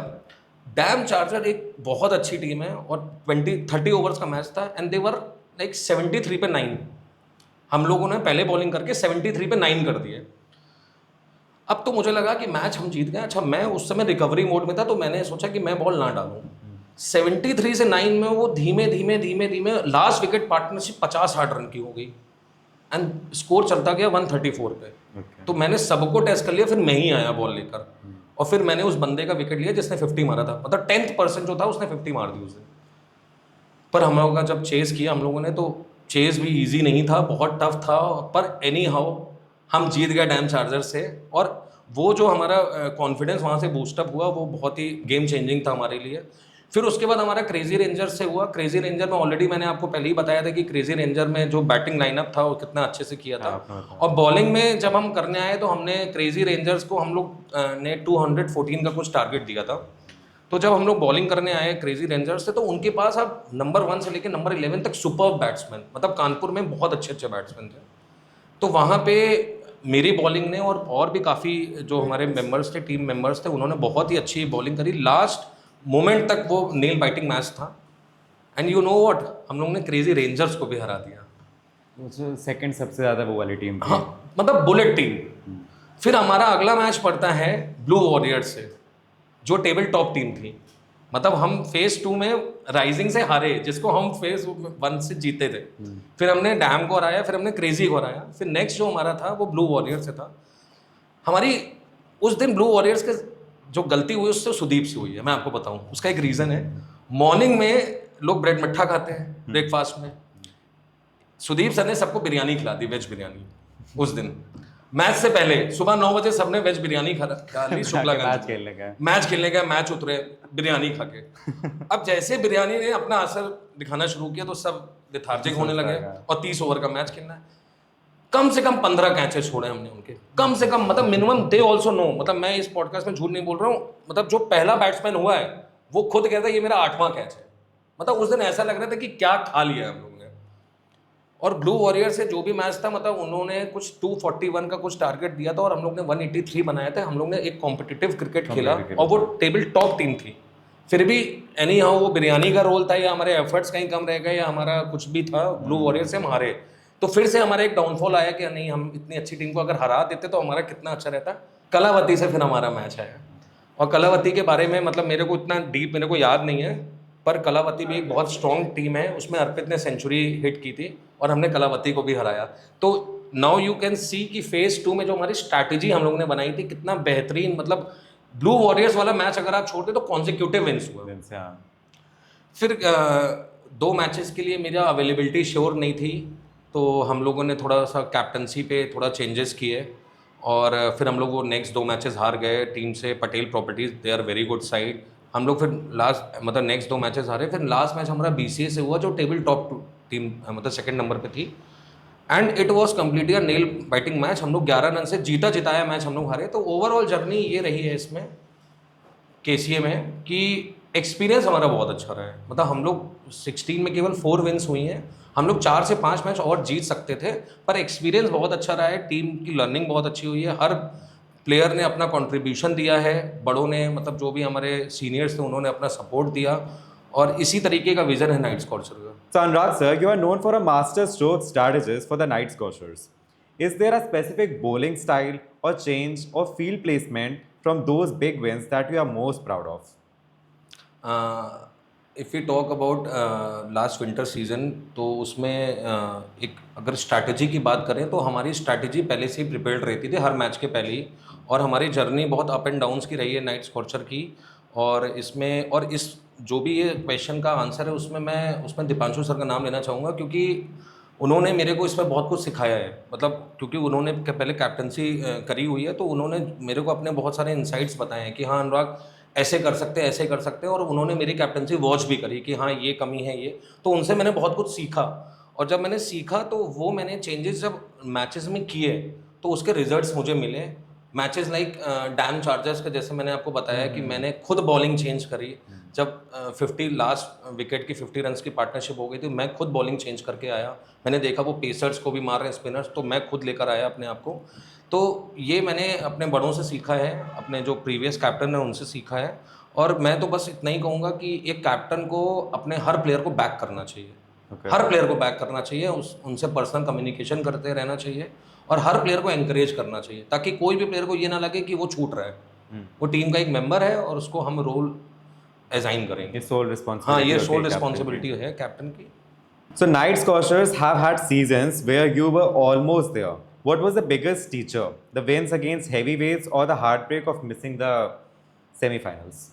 डैम चार्जर एक बहुत अच्छी टीम है और 20-30 ओवर्स का मैच था एंड दे वर लाइक 73 पे 9। हम लोगों ने पहले बॉलिंग करके 73 पे 9 कर दिए। अब तो मुझे लगा कि मैच हम जीत गए। अच्छा, मैं उस समय रिकवरी मोड में था, तो मैंने सोचा कि मैं बॉल ना डालूं। 73 से 9 में वो धीमे धीमे लास्ट विकेट पार्टनरशिप 50-60 रन की हो गई एंड स्कोर चलता गया 134 पे। तो मैंने सबको टेस्ट कर लिया, फिर मैं ही आया बॉल लेकर और फिर मैंने उस बंदे का विकेट लिया जिसने 50 मारा था। मतलब 10th पर्सन जो था उसने 50 मार दी उस दिन। पर हम लोगों का जब चेस किया हम लोगों ने, तो चेस भी इजी नहीं था, बहुत टफ था, पर एनी हाउ हम जीत गए डैम चार्जर से। और वो जो हमारा कॉन्फिडेंस वहाँ से बूस्टअप हुआ वो बहुत ही गेम चेंजिंग था हमारे लिए। फिर उसके बाद हमारा क्रेजी रेंजर से हुआ। क्रेजी रेंजर में ऑलरेडी मैंने आपको पहले ही बताया था कि क्रेजी रेंजर में जो बैटिंग लाइनअप था वो कितना अच्छे से किया था। और बॉलिंग में जब हम करने आए तो हमने क्रेजी रेंजर्स को हम लोग ने 214 का कुछ टारगेट दिया था। तो जब हम लोग बॉलिंग करने आए क्रेजी रेंजर्स से, तो उनके पास अब नंबर 1 से लेकर नंबर 11 तक सुपर बैट्समैन, मतलब कानपुर में बहुत अच्छे बैट्समैन थे। तो वहाँ पे मेरी बॉलिंग ने और भी काफ़ी जो हमारे मेंबर्स थे, टीम मेंबर्स थे, उन्होंने बहुत ही अच्छी बॉलिंग करी। लास्ट मोमेंट तक वो नेल बाइटिंग मैच था एंड यू नो व्हाट, हम लोग ने क्रेजी रेंजर्स को भी हरा दिया। सेकंड सबसे ज़्यादा वो वाली टीम थी। हाँ, मतलब बुलेट टीम। फिर हमारा अगला मैच पड़ता है ब्लू वॉरियर्स से, जो टेबल टॉप टीम थी। मतलब हम फेज़ 2 में राइजिंग से हारे, जिसको हम फेज़ 1 से जीते थे। फिर हमने डैम को हराया, फिर हमने क्रेजी को हराया। फिर नेक्स्ट जो हमारा था वो ब्लू वॉरियर्स से था। हमारी उस दिन ब्लू वॉरियर्स के जो गलती हुई उससे सुदीप से हुई है। मैं आपको बताऊं उसका एक रीज़न है। मॉर्निंग में लोग ब्रेड मट्ठा खाते हैं ब्रेकफास्ट में, सुदीप सर ने सबको बिरयानी खिला दी, वेज बिरयानी उस दिन। मैच से पहले सुबह 9 बजे सबने वेज बिरयानी खा ली शुक्लागंज मैच में। खेलने का मैच खेलने गए, मैच उतरे, बिरयानी खा के। अब जैसे बिरयानी ने अपना असर दिखाना शुरू किया तो सब लेथार्जिक होने लगे और 30 ओवर का मैच खेलना है। कम से कम 15 कैचेस छोड़े हमने उनके, कम से कम, मतलब मिनिमम दे ऑल्सो नो, मतलब मैं इस पॉडकास्ट में झूठ नहीं बोल रहा हूँ, मतलब जो पहला बैट्समैन हुआ है वो खुद कहता है ये मेरा 8वां कैच है। मतलब उस दिन ऐसा लग रहा था कि क्या खा लिया है हम लोगों ने। और ब्लू वॉरियर से जो भी मैच था, मतलब उन्होंने कुछ 241 का कुछ टारगेट दिया था और हम लोग ने 183 बनाए थे। हम लोग ने एक कॉम्पिटिटिव क्रिकेट खेला और वो टेबल टॉप टीम थी। फिर भी एनी हाउ वो बिरयानी का रोल था या हमारे एफर्ट्स कहीं कम रह गए या हमारा कुछ भी था, ब्लू वॉरियर से हम हारे। तो फिर से हमारा एक डाउनफॉल आया कि नहीं, हम इतनी अच्छी टीम को अगर हरा देते तो हमारा कितना अच्छा रहता। कलावती से फिर हमारा मैच आया और कलावती के बारे में मतलब मेरे को इतना डीप मेरे को याद नहीं है, पर कलावती भी एक बहुत स्ट्रॉन्ग टीम है। उसमें अर्पित ने सेंचुरी हिट की थी और हमने कलावती को भी हराया। तो नाउ यू कैन सी कि फेज 2 में जो हमारी स्ट्रैटेजी हम लोगों ने बनाई थी कितना बेहतरीन, मतलब ब्लू वॉरियर्स वाला मैच अगर आप छोड़ते तो कॉन्सिक्यूटिव विंस हुआ। फिर 2 मैचेस के लिए मेरा अवेलेबिलिटी श्योर नहीं थी, तो हम लोगों ने थोड़ा सा कैप्टनसी पे थोड़ा चेंजेस किए और फिर हम लोग वो नेक्स्ट 2 मैचेस हार गए टीम से। Patel Properties, they are very good side. हम लोग फिर लास्ट मतलब नेक्स्ट 2 मैचेस हारे। फिर लास्ट मैच हमारा BCA से हुआ जो टेबल टॉप टीम मतलब सेकंड नंबर पे थी and it was completely a nail biting match. हम लोग 11 रन से जीता जिताया मैच हम लोग हारे। तो ओवरऑल जर्नी ये रही है इसमें KCA में कि एक्सपीरियंस हमारा बहुत अच्छा रहा है। मतलब हम लोग 16 में केवल 4 विन्स हुई हैं। हम लोग 4 से 5 मैच और जीत सकते थे, पर एक्सपीरियंस बहुत अच्छा रहा है। टीम की लर्निंग बहुत अच्छी हुई है। हर प्लेयर ने अपना कंट्रीब्यूशन दिया है। बड़ों ने, मतलब जो भी हमारे सीनियर्स थे उन्होंने अपना सपोर्ट दिया और इसी तरीके का विजन है नाइट स्कॉचर का। So Anurag sir, you are known for a master stroke strategist for the Night Scorchers. Is there a specific bowling style or change or field placement from those big wins that you are most proud of? If you talk about last winter season, तो उसमें एक अगर strategy की बात करें तो हमारी strategy पहले से ही प्रिपेयर्ड रहती थी हर मैच के पहले ही। और हमारी जर्नी बहुत अप एंड डाउन्स की रही है नाइट स्कॉचर की। और इसमें और इस जो भी ये क्वेश्चन का आंसर है उसमें दीपांशु सर का नाम लेना चाहूँगा, क्योंकि उन्होंने मेरे को इसमें बहुत कुछ सिखाया है। मतलब क्योंकि उन्होंने पहले कैप्टनसी करी हुई है, तो उन्होंने मेरे को अपने बहुत सारे इंसाइट्स बताए हैं कि हाँ अनुराग ऐसे कर सकते हैं, ऐसे कर सकते हैं। और उन्होंने मेरी कैप्टनसी वॉच भी करी कि हाँ ये कमी है ये, तो उनसे मैंने बहुत कुछ सीखा। और जब मैंने सीखा तो वो मैंने चेंजेस जब मैचेस में किए तो उसके रिजल्ट्स मुझे मिले। मैचेस लाइक डैम चार्जर्स का, जैसे मैंने आपको बताया कि मैंने खुद बॉलिंग चेंज करी। जब 50 लास्ट विकेट की 50 रन्स की पार्टनरशिप हो गई थी, मैं खुद बॉलिंग चेंज करके आया। मैंने देखा वो पेसर्स को भी मार रहे हैं, स्पिनर्स, तो मैं खुद लेकर आया अपने आप को। तो ये मैंने अपने बड़ों से सीखा है, अपने जो प्रीवियस कैप्टन है उनसे सीखा है। और मैं तो बस इतना ही कहूँगा कि एक कैप्टन को अपने हर प्लेयर को बैक करना चाहिए। हर प्लेयर को बैक करना चाहिए, उनसे पर्सनल कम्युनिकेशन करते रहना चाहिए और हर प्लेयर को एनकरेज करना चाहिए, ताकि कोई भी प्लेयर को ये ना लगे कि वो छूट रहा है। वो टीम का एक मेंबर है और उसको हम रोल असाइन करेंगे। ये सोल रिस्पॉन्सिबिलिटी, हाँ, ये सोल रिस्पॉन्सिबिलिटी है कैप्टन की। So Night Scorchers have had seasons where you were almost there. What was the biggest teacher? The wins against heavyweights or the heartbreak of missing the semi-finals?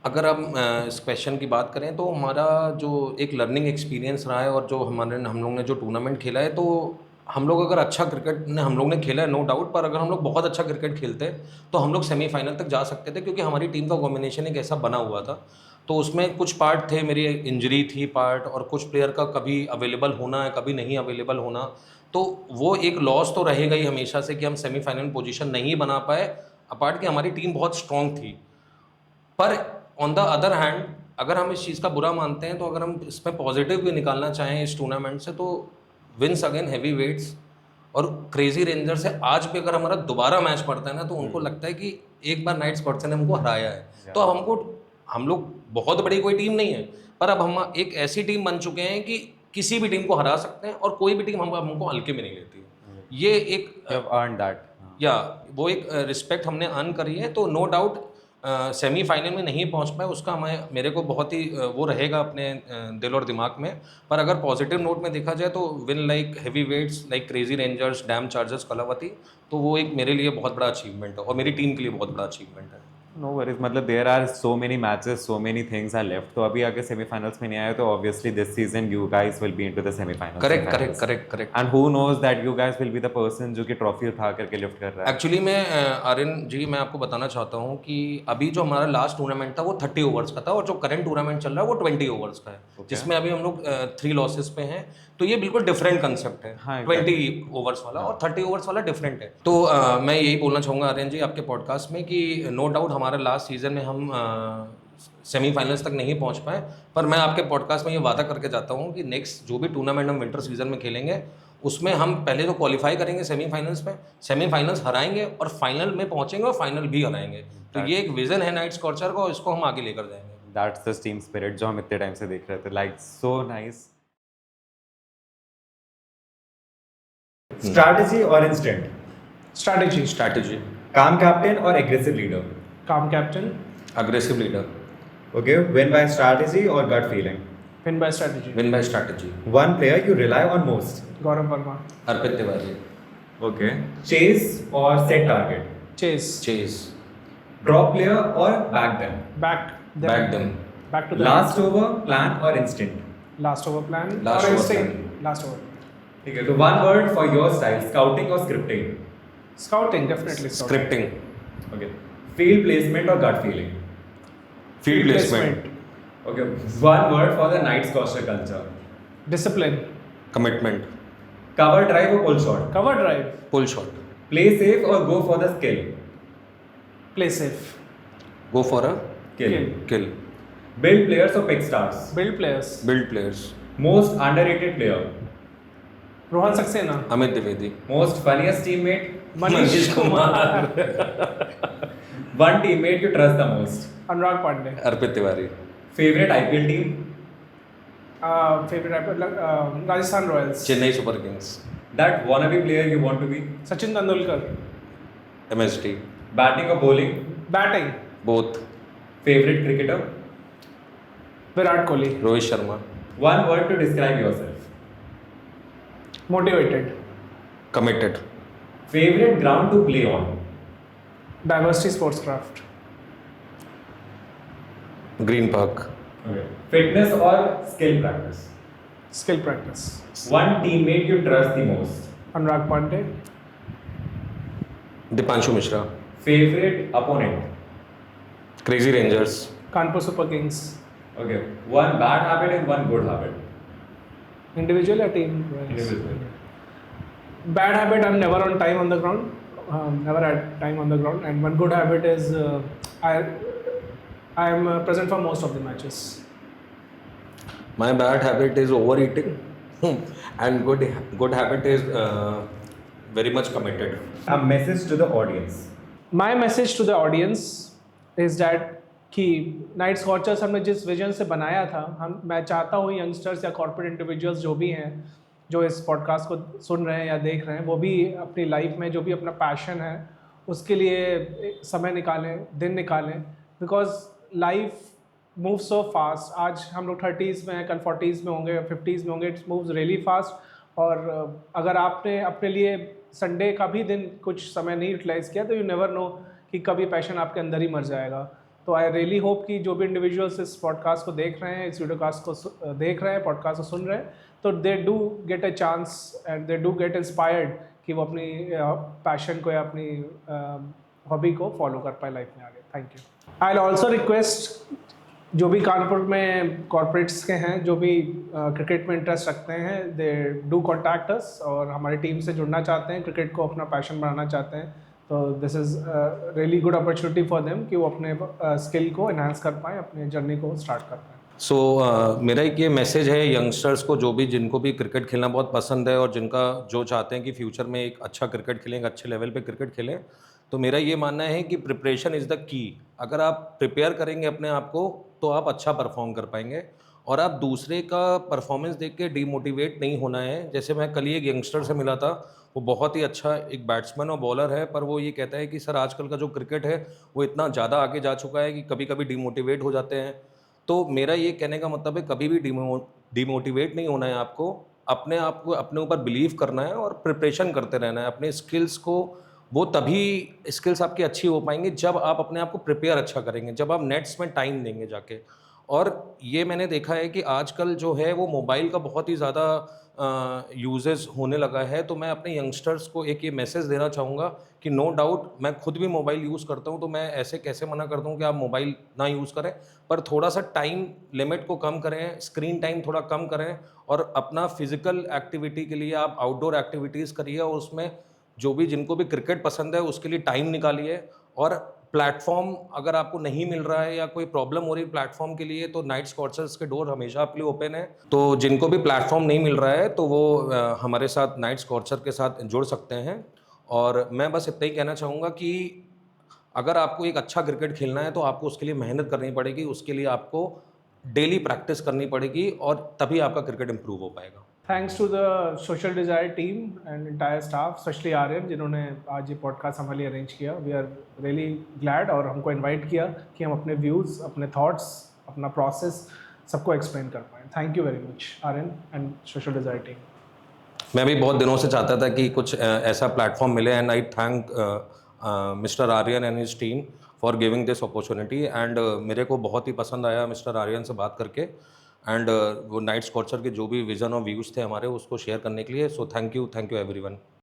अगर हम इस question की बात करें तो हमारा जो एक लर्निंग एक्सपीरियंस रहा है और जो हम लोग ने जो टूर्नामेंट खेला है, तो हम लोग अगर अच्छा क्रिकेट हम लोग ने खेला है नो डाउट, पर अगर हम लोग बहुत अच्छा क्रिकेट खेलते तो हम लोग सेमीफाइनल तक जा सकते थे, क्योंकि हमारी टीम का कॉम्बिनेशन एक ऐसा बना हुआ था। तो उसमें कुछ पार्ट थे, मेरी इंजरी थी पार्ट, और कुछ प्लेयर का कभी अवेलेबल होना है कभी नहीं अवेलेबल होना, तो वो एक लॉस तो रहेगा ही हमेशा से कि हम सेमीफाइनल पोजीशन नहीं बना पाए। अपार्ट कि हमारी टीम बहुत स्ट्रॉन्ग थी। पर ऑन द अदर हैंड, अगर हम इस चीज़ का बुरा मानते हैं तो अगर हम इसमें पॉजिटिव भी निकालना चाहें इस टूर्नामेंट से, तो विंस अगेन हैवी वेट्स और क्रेजी रेंजर से आज भी अगर हमारा दोबारा मैच पड़ता है ना, तो उनको लगता है कि एक बार नाइट स्कॉचर ने हमको हराया है। तो अब हम लोग बहुत बड़ी कोई टीम नहीं है, पर अब हम एक ऐसी टीम बन चुके हैं कि किसी भी टीम को हरा सकते हैं और कोई भी टीम हमको हल्के में नहीं लेती है। ये एक वो एक रिस्पेक्ट हमने अर्न करी है। तो नो डाउट सेमीफाइनल में नहीं पहुंच पाए उसका मेरे को बहुत ही वो रहेगा अपने दिल और दिमाग में। पर अगर पॉजिटिव नोट में देखा जाए तो win like heavyweights like Crazy Rangers, Dam Chargers, Kalavati, तो वो एक मेरे लिए बहुत बड़ा अचीवमेंट है और मेरी टीम के लिए बहुत बड़ा अचीवमेंट है। No worries. मतलब there are so many matches, so many things are left. तो अभी अगर semi-finals में नहीं आए तो obviously this season you guys will be into the semi-finals. Correct and correct finals. Correct correct And who knows that you guys will be the person जो कि trophy उठा करके लिफ्ट कर रहा है. एक्चुअली मैं आर्यन जी मैं आपको बताना चाहता हूँ कि अभी जो हमारा लास्ट टूर्नामेंट था वो 30 ओवर्स का था और जो करंट टूर्नामेंट चल रहा है वो 20 ओवर्स का है जिसमें अभी हम लोग 3 लॉसेस पे हैं तो ये बिल्कुल डिफरेंट कंसेप्ट है. हाँ, 20 ओवर्स वाला और 30 ओवर्स वाला डिफरेंट है. तो मैं यही बोलना चाहूँगा आर्यन जी आपके पॉडकास्ट में कि नो डाउट हमारे लास्ट सीजन में हम सेमीफाइनल्स तक नहीं पहुंच पाए पर मैं आपके पॉडकास्ट में ये वादा करके जाता हूँ कि नेक्स्ट जो भी टूर्नामेंट हम विंटर सीजन में खेलेंगे उसमें हम पहले तो क्वालिफाई करेंगे सेमीफाइनल्स में, सेमीफाइनल्स हराएंगे और फाइनल में पहुंचेंगे और फाइनल भी हराएंगे. तो ये एक विजन है नाइट स्कॉर्चर का और इसको हम आगे लेकर जाएंगे. That's the team spirit जो हम इतने टाइम से देख रहे थे. Like so nice. Strategy or instinct? Strategy. Strategy. Calm captain or aggressive leader? Calm captain. Aggressive leader. Okay, win by strategy or gut feeling? Win by strategy. Win by strategy. One player you rely on most? Gaurav Verma. Arpit Tiwari. Okay. Chase or set target? Chase. Chase. Drop player or back them? Back. Back them. Back to the Last over plan or instinct? Last over plan. Last over plan. Last over. ठीक है तो one word for your style, scouting or scripting? Scouting. Definitely scripting. Okay. Field placement or gut feeling? Field placement. Okay. One word for the night scorcher culture. Discipline. Commitment. Cover drive or pull shot? Cover drive. Pull shot. Play safe or go for the skill? Play safe. Go for a Kill. Kill. Build players or pick stars? Build players. Build players. Most underrated player? Rohan Saxena. Amit Dwivedi. Most funniest teammate? Manish Kumar. One teammate you trust the most? Anurag Pandey. Arpit Tiwari. Favorite IPL team? Favourite Rajasthan Royals. Chennai Super Kings. That wannabe player you want to be? Sachin Tendulkar. MSD. Batting or bowling? Batting. Both. Favorite cricketer? Virat Kohli. Rohit Sharma. One word to describe yourself? Motivated. Committed. Favorite ground to play on? Diversity sports craft. Green Park. Okay. Fitness or skill practice? Skill practice. One teammate you trust the most? Anurag Pandey. Deepanshu Mishra. Favorite opponent? Crazy Rangers. Kanpur Super Kings. Okay. One bad habit and one good habit? Individual या team. Individual. Bad habit, I'm never on time on the ground. Never at time on the ground. And one good habit is I am present for most of the matches. My bad habit is overeating and good habit is very much committed. A message to the audience. My message to the audience is that कि night scorchers हमने जिस vision से बनाया था मैं चाहता हूँ youngsters या कॉर्पोरेट इंडिविजुअल्स जो भी हैं जो इस पॉडकास्ट को सुन रहे हैं या देख रहे हैं वो भी अपनी लाइफ में जो भी अपना पैशन है उसके लिए समय निकालें, दिन निकालें. Because life move so fast. आज हम लोग 30s में हैं, कल 40s में होंगे, 50s में होंगे. It's moves really fast. और अगर आपने अपने लिए संडे का भी दिन कुछ समय नहीं यूटिलाइज़ किया तो यू नेवर नो कि कभी पैशन आपके अंदर ही मर जाएगा. तो आई रियली होप कि जो भी इंडिविजुअल्स इस पॉडकास्ट को देख रहे हैं, इस वीडियोकास्ट को देख रहे हैं, पॉडकास्ट को सुन रहे हैं, तो they do get a chance and they do get inspired कि वो अपनी पैशन को या अपनी हॉबी को फॉलो कर पाए लाइफ में आगे. Thank you. I will also request जो भी कानपुर में कॉर्पोरेट्स के हैं जो भी क्रिकेट में इंटरेस्ट रखते हैं दे डू कॉन्टैक्ट अस और हमारी टीम से जुड़ना चाहते हैं, क्रिकेट को अपना पैशन बनाना चाहते हैं. तो this is really good opportunity for them कि वो अपने स्किल को इन्हांस कर पाएँ, अपने जर्नी को स्टार्ट कर पाएँ. सो मेरा एक ये मैसेज है यंगस्टर्स को जो भी जिनको भी क्रिकेट खेलना बहुत पसंद है और जिनका जो चाहते हैं कि फ्यूचर में एक अच्छा क्रिकेट खेलें, एक अच्छे लेवल पे क्रिकेट खेलें, तो मेरा ये मानना है कि प्रिपरेशन इज़ द की. अगर आप प्रिपेयर करेंगे अपने आप को तो आप अच्छा परफॉर्म कर पाएंगे और आप दूसरे का परफॉर्मेंस देख के डीमोटिवेट नहीं होना है. जैसे मैं कल ही एक यंगस्टर से मिला था, वो बहुत ही अच्छा एक बैट्समैन और बॉलर है, पर वो ये कहता है कि सर आजकल का जो क्रिकेट है वो इतना ज़्यादा आगे जा चुका है कि कभी कभी डीमोटिवेट हो जाते हैं. तो मेरा ये कहने का मतलब है कभी भी डीमोटिवेट नहीं होना है आपको, अपने आप को अपने ऊपर बिलीव करना है और प्रिपरेशन करते रहना है, अपने स्किल्स को वो तभी स्किल्स आपकी अच्छी हो पाएंगी जब आप अपने आप को प्रिपेयर अच्छा करेंगे, जब आप नेट्स में टाइम देंगे जाके। और ये मैंने देखा है कि आजकल जो है वो मोबाइल का बहुत ही ज़्यादा यूजेस होने लगा है। तो मैं अपने यंगस्टर्स को एक ये मैसेज देना चाहूँगा कि नो डाउट मैं खुद भी मोबाइल यूज़ करता हूँ, तो मैं ऐसे कैसे मना कर दूँ कि आप मोबाइल ना यूज़ करें, पर थोड़ा सा टाइम लिमिट को कम करें, स्क्रीन टाइम थोड़ा कम करें, और अपना फिजिकल एक्टिविटी के लिए आप आउटडोर एक्टिविटीज़ करिए, और उसमें जो भी जिनको भी क्रिकेट पसंद है उसके लिए टाइम निकालिए। और प्लेटफॉर्म अगर आपको नहीं मिल रहा है या कोई प्रॉब्लम हो रही है प्लेटफॉर्म के लिए, तो नाइट स्कॉचर्स के डोर हमेशा आपके लिए ओपन है। तो जिनको भी प्लेटफॉर्म नहीं मिल रहा है तो वो हमारे साथ नाइट स्कॉचर के साथ जुड़ सकते हैं। और मैं बस इतना ही कहना चाहूँगा कि अगर आपको एक अच्छा क्रिकेट खेलना है तो आपको उसके लिए मेहनत करनी पड़ेगी, उसके लिए आपको डेली प्रैक्टिस करनी पड़ेगी, और तभी आपका क्रिकेट इम्प्रूव हो पाएगा। Thanks to the Social Desire team and entire staff, specially Aryan जिन्होंने आज ये पॉडकास्ट हमारे लिए अरेंज किया। वी आर रियली ग्लैड, और हमको इनवाइट किया कि हम अपने व्यूज़, अपने थॉट्स, अपना प्रोसेस सबको एक्सप्लेन कर पाएँ। Thank you very much Aryan and Social Desire team. मैं भी बहुत दिनों से चाहता था कि कुछ ऐसा प्लेटफॉर्म मिले, and I thank mister Aryan and his team for giving this opportunity. And मेरे को बहुत ही पसंद आया मिस्टर आर्यन से बात करके, एंड वो नाइट स्कॉचर के जो भी विज़न और व्यूज़ थे हमारे उसको शेयर करने के लिए। So thank you everyone.